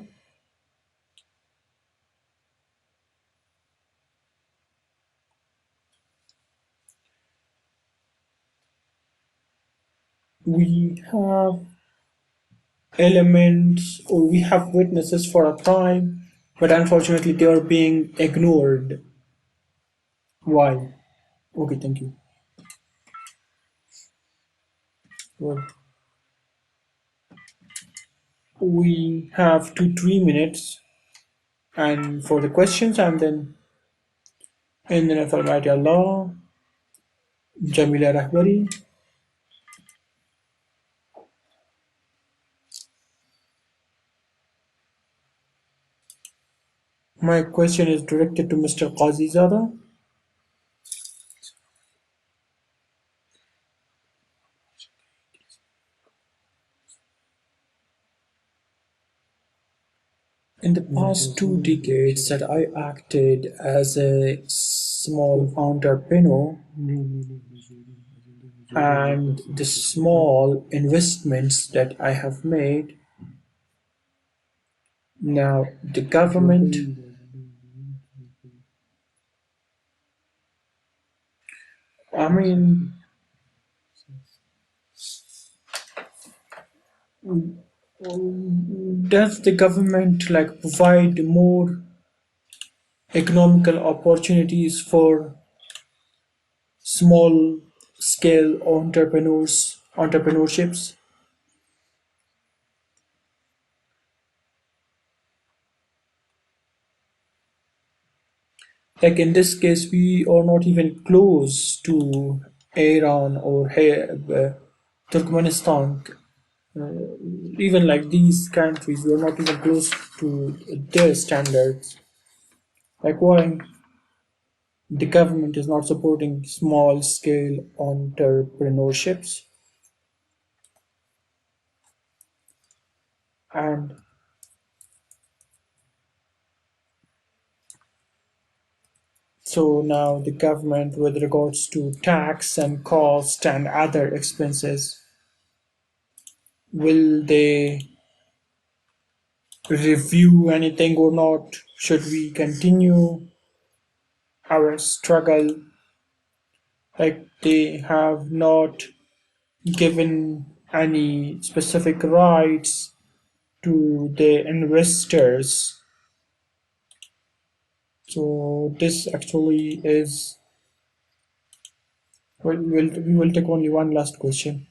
We have elements, or we have witnesses for a crime, but unfortunately they are being ignored. Why? Okay, thank you. Well, we have 2 3 minutes and for the questions, and then in the name of Almighty Allah, Jamila Rahbari. My question is directed to Mr. Qazi Zada. In the past 2 decades that I acted as a small entrepreneur, and the small investments that I have made, now the government, I mean, does the government like provide more economical opportunities for small scale entrepreneurships? Like in this case, we are not even close to Iran or Turkmenistan. Even like these countries, we are not even close to their standards. Like why the government is not supporting small scale entrepreneurships? And so now the government, with regards to tax and cost and other expenses, will they review anything or not? Should we continue our struggle? Like they have not given any specific rights to the investors. So this actually is, well, we will take only one last question.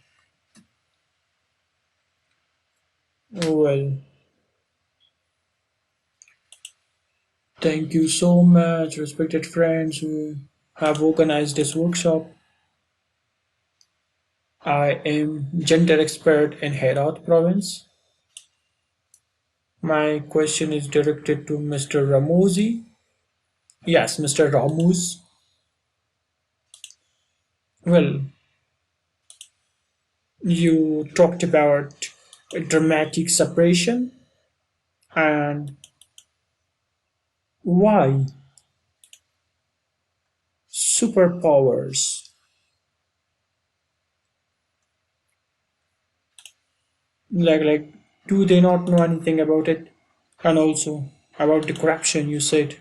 Well, thank you so much, respected friends who have organized this workshop. I am gender expert in Herat province. My question is directed to Mr. Ramosi. Yes, Mr. Ramus. Well, you talked about dramatic separation and why superpowers, like do they not know anything about it? And also about the corruption you said.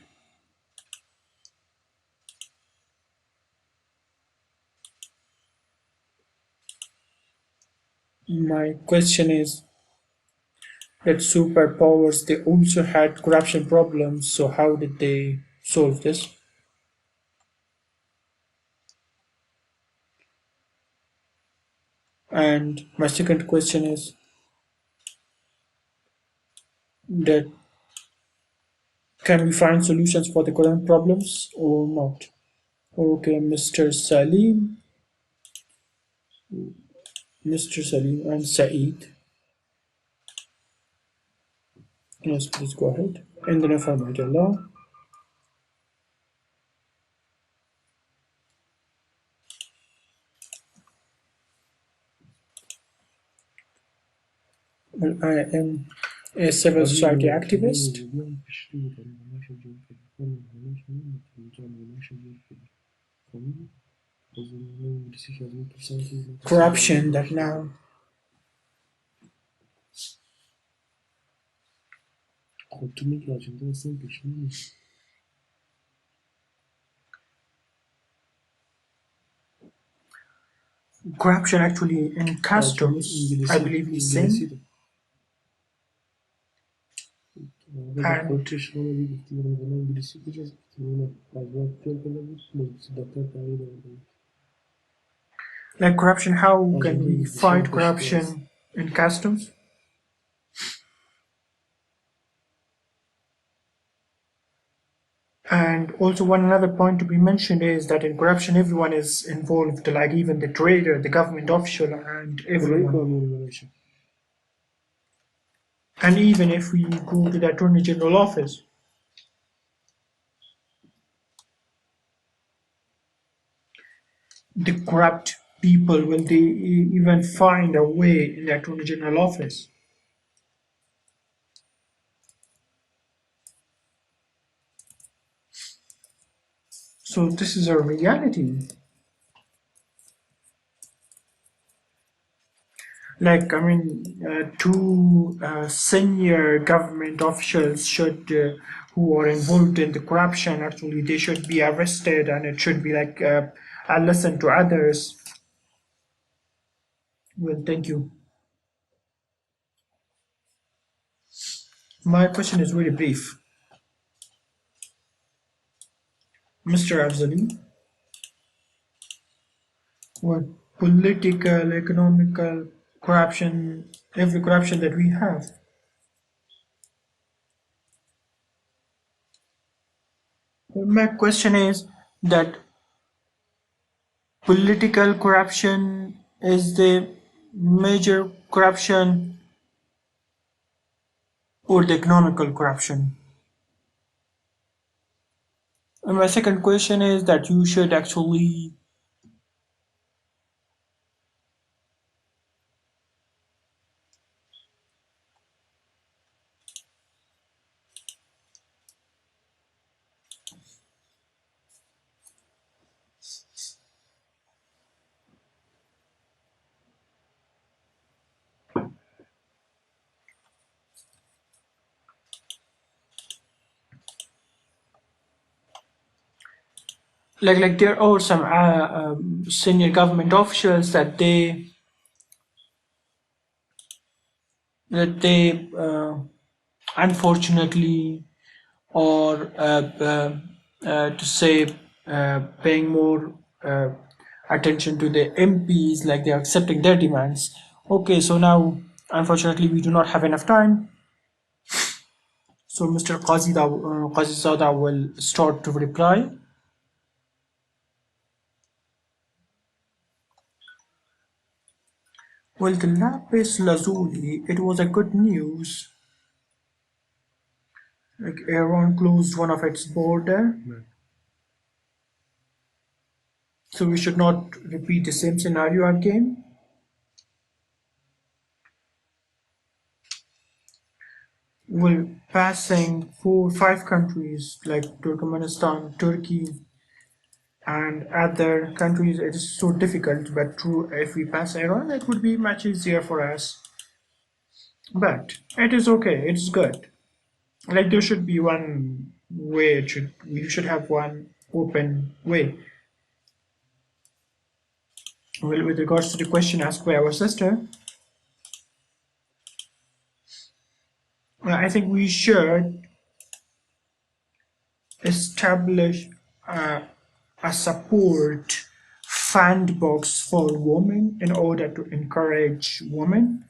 My question is that superpowers they also had corruption problems, so how did they solve this? And my second question is that can we find solutions for the current problems or not? Okay, Mr. Salim and Saeed. Yes, please go ahead. In the name of Almighty Allah. Well, I am a civil society activist. Corruption that now corruption actually in customs, I believe he's saying. And like corruption, how can we fight corruption in customs? And also one another point to be mentioned is that in corruption everyone is involved, like even the trader, the government official, and everyone. And even if we go to the Attorney General office, the corrupt people will they even find a way in the Attorney General office. So this is a reality. Like, I mean, two senior government officials should, who are involved in the corruption, actually, they should be arrested, and it should be like a lesson to others. Well, thank you. My question is really brief. Mr. Afzali, what political, economical corruption, every corruption that we have? My question is that political corruption is the major corruption or the economical corruption? And my second question is that you should actually like there are some senior government officials that they that they unfortunately or to say paying more attention to the MPs, like they are accepting their demands. Okay, so now unfortunately we do not have enough time. So Mr. Qazi Zada will start to reply. Well, the lapis lazuli, it was a good news. Like Iran closed one of its border, so we should not repeat the same scenario again. Well, passing five countries like Turkmenistan, Turkey, and other countries, it is so difficult. But true, if we pass Iran, it would be much easier for us. But it is okay. It's good. Like there should be one way. We should have one open way. Well, with regards to the question asked by our sister, I think we should establish uh, a support fund box for women in order to encourage women.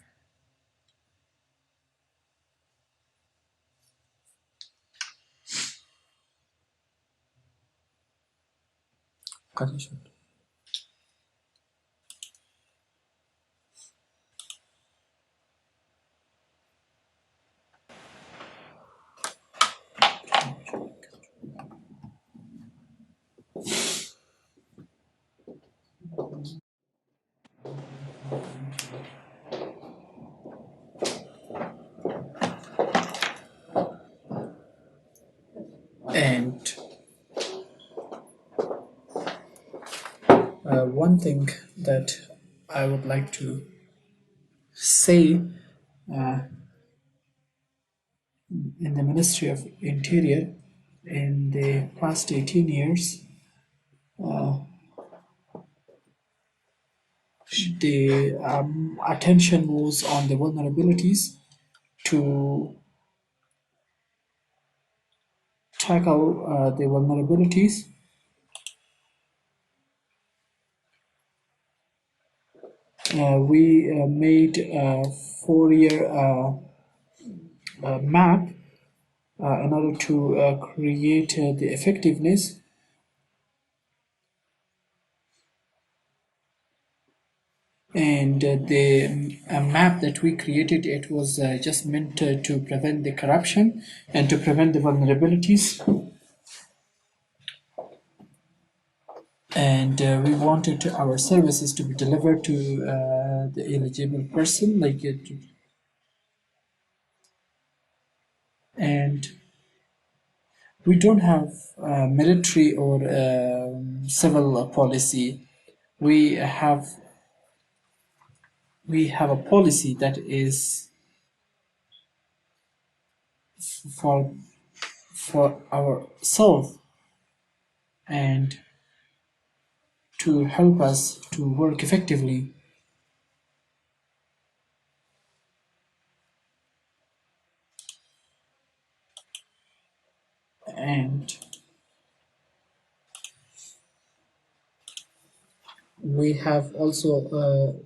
And one thing that I would like to say, in the Ministry of Interior in the past 18 years, the attention was on the vulnerabilities to tackle the vulnerabilities. We made a 4-year map in order to create the effectiveness, and the map that we created, it was just meant to prevent the corruption and to prevent the vulnerabilities, and we wanted our services to be delivered to the eligible person, like and we don't have military or civil policy. We have we have a policy that is for ourselves and to help us to work effectively. And we have also,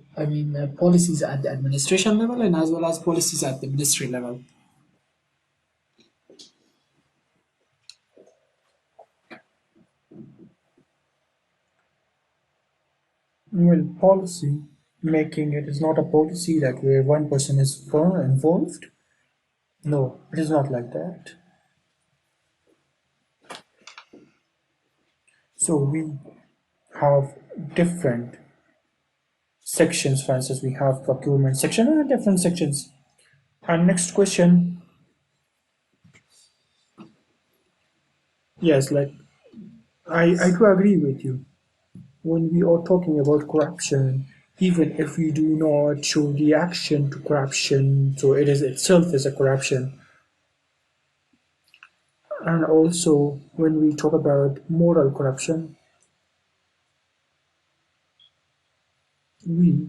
policies at the administration level and as well as policies at the ministry level. Well, policy making, it is not a policy that where one person is involved. No, it is not like that. So we have different sections. For instance, we have procurement section and different sections. And next question, yes, like I do agree with you. When we are talking about corruption, even if we do not show reaction to corruption, so it is itself is a corruption. And also, when we talk about moral corruption, we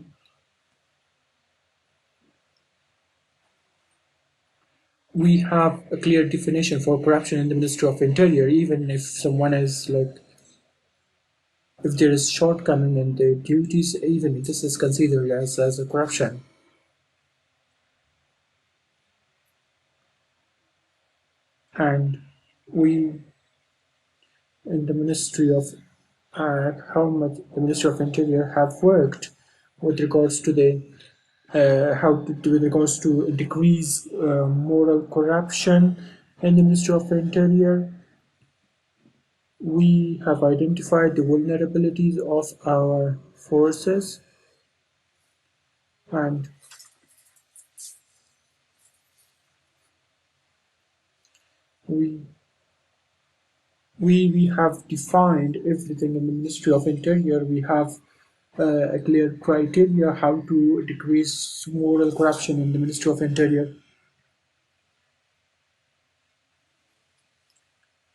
we have a clear definition for corruption in the Ministry of Interior, even if someone is like, if there is shortcoming in their duties, even this is considered as a corruption. And we in the Ministry of how much the Ministry of Interior have worked with regards to the with regards to decrease moral corruption in the Ministry of Interior. We have identified the vulnerabilities of our forces, and we we have defined everything in the Ministry of Interior. We have a clear criteria how to decrease moral corruption in the Ministry of Interior.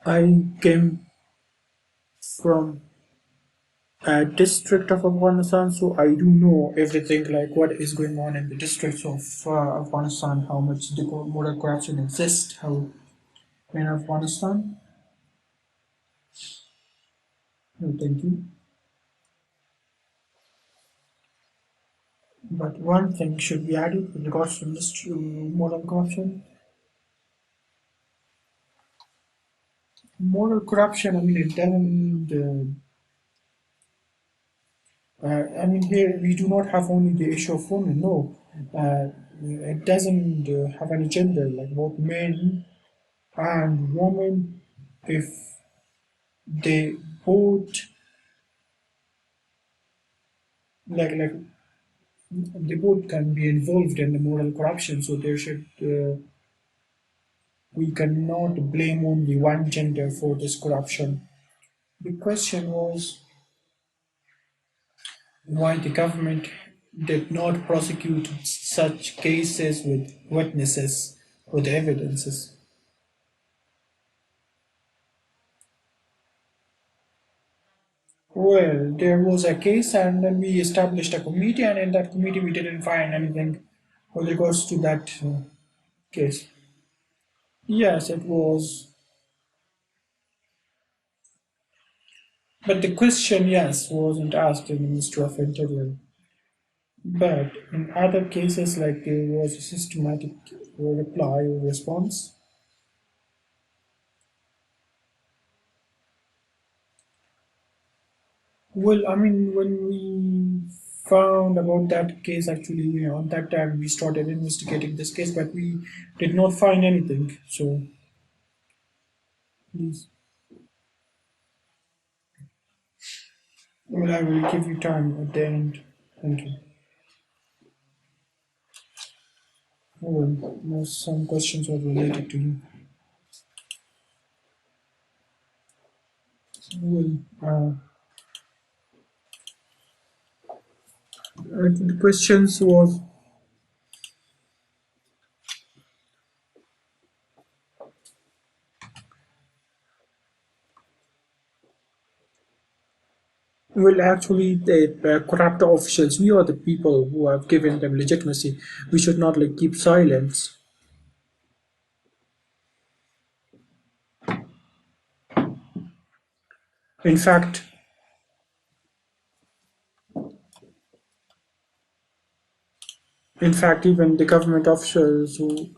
I came from a district of Afghanistan, so I do know everything like what is going on in the districts of Afghanistan, how much the moral corruption exists, how in Afghanistan. No, thank you. But one thing should be added with regards to this moral corruption. Moral corruption, I mean, it doesn't. I mean, here we do not have only the issue of women. No, it doesn't have any gender. Like both men and women, if they both like they both can be involved in the moral corruption. So there should we cannot blame only one gender for this corruption. The question was why the government did not prosecute such cases with witnesses, with evidences. Well, there was a case, and then we established a committee, and in that committee, we didn't find anything with regards to that case. Yes, it was. But the question, yes, wasn't asked in the Ministry of Interior. But in other cases, like there was a systematic reply or response. Well, I mean, when we found about that case, actually, on that time we started investigating this case, but we did not find anything. So, please, well, I will give you time at the end. Thank you. Well, some questions are related to you. Well, the questions was, well, actually, the corrupt officials, we are the people who have given them legitimacy. We should not like keep silence. In fact, even the government officials who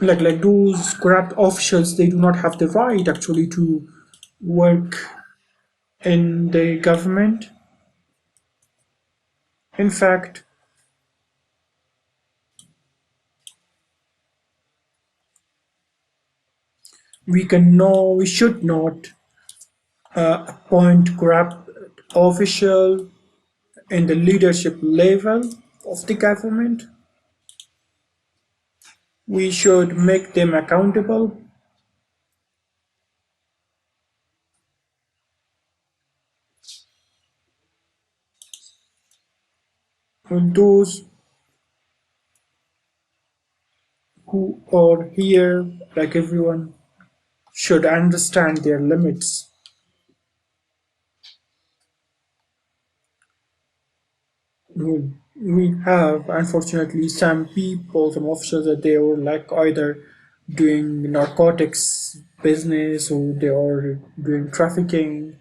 like those corrupt officials, they do not have the right actually to work in the government. In fact, we should not appoint corrupt official in the leadership level of the government. We should make them accountable. And those who are here, like everyone, should understand their limits. We have, unfortunately, some people, some officers that they are like either doing narcotics business or they are doing trafficking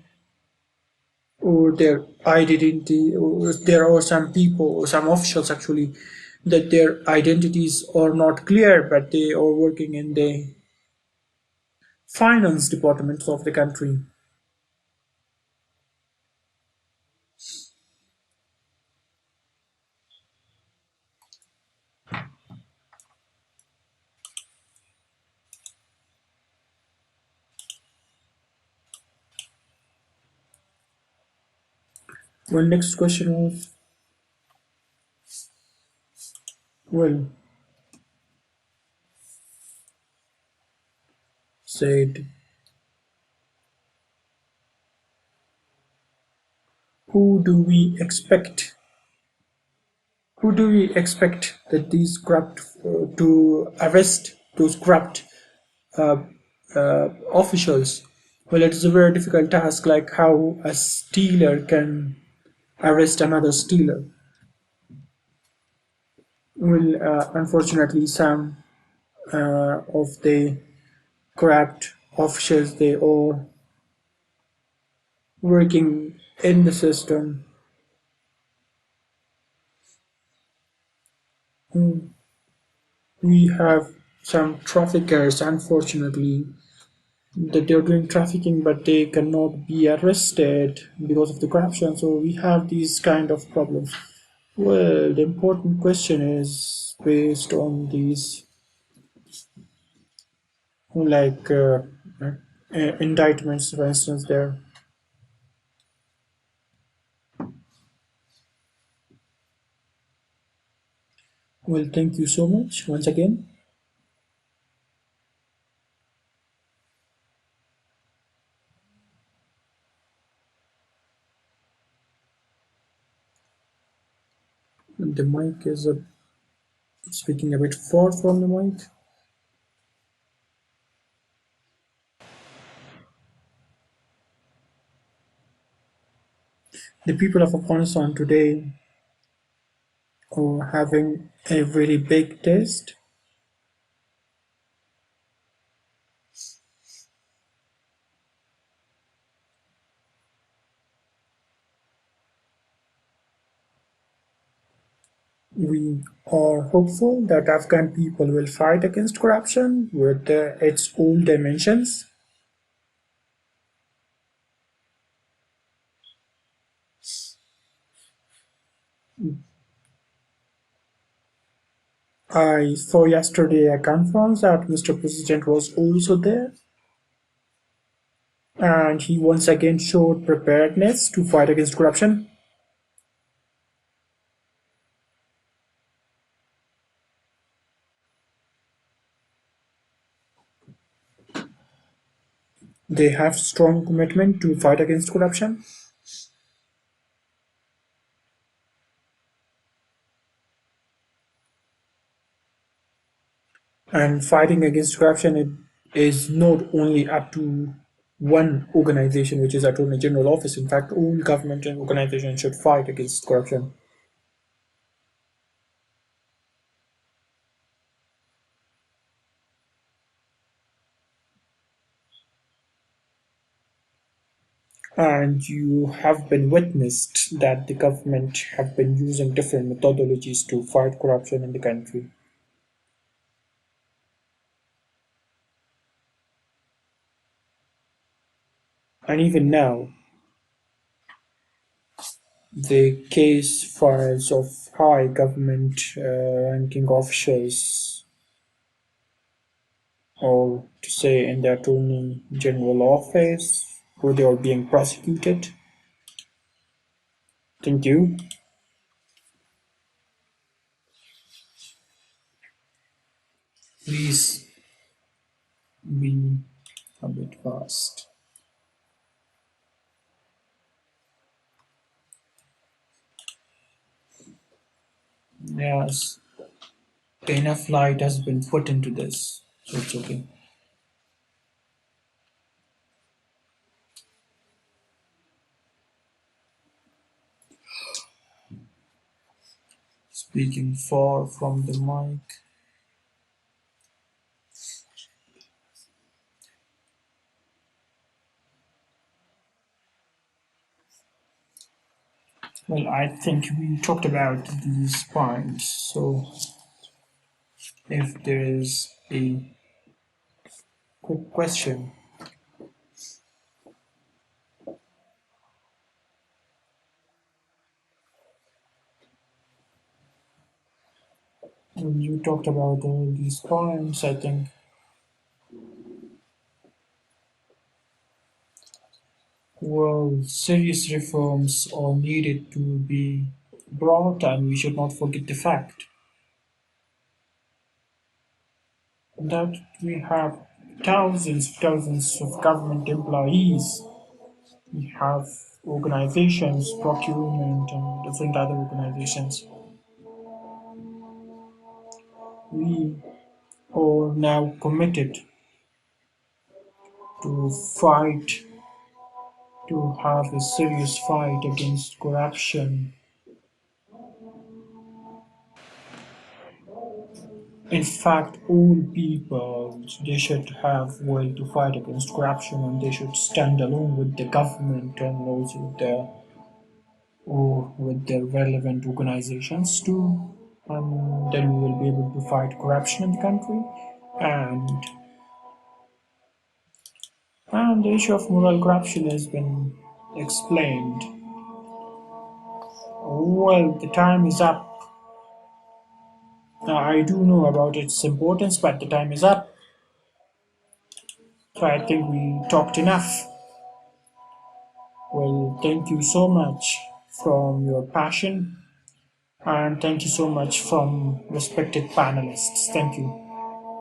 or their identity, or there are some people or some officials actually that their identities are not clear but they are working in the finance departments of the country. Well, next question was, well, said, who do we expect who do we expect that these corrupt to arrest those corrupt uh, officials? Well, it is a very difficult task, like how a stealer can arrest another stealer. Well, unfortunately, some of the corrupt officials they are working in the system. Mm, we have some traffickers, unfortunately, that they're doing trafficking, but they cannot be arrested because of the corruption. So we have these kind of problems. Well, the important question is based on these, like indictments, for instance. There. Well, thank you so much once again. The mic is speaking a bit far from the mic. The people of Afghanistan today are having a very big test. We are hopeful that Afghan people will fight against corruption with its all dimensions. I saw yesterday a conference that Mr. President was also there, and he once again showed preparedness to fight against corruption. They have strong commitment to fight against corruption, and fighting against corruption it is not only up to one organization, which is Attorney General Office. In fact, all government and organizations should fight against corruption. And you have been witnessed that the government have been using different methodologies to fight corruption in the country. And even now, the case files of high government ranking officials, or to say in the Attorney General Office, where they are being prosecuted. Thank you. Please be a bit fast. Yes, enough light has been put into this, so it's okay. speaking far from the mic. Well, I think we talked about these points. So, if there is a quick question, when you talked about all these points, I think, well, serious reforms are needed to be brought, and we should not forget the fact that we have thousands of government employees. We have organizations, procurement, and different other organizations. We are now committed to fight, to have a serious fight against corruption. In fact, all people, they should have will to fight against corruption, and they should stand along with the government and also the or with the relevant organizations too. Then we will be able to fight corruption in the country. And the issue of moral corruption has been explained. Well, the time is up. I do know about its importance, but the time is up. So I think we talked enough. Well, thank you so much from your passion, and thank you so much from respected panelists. Thank you.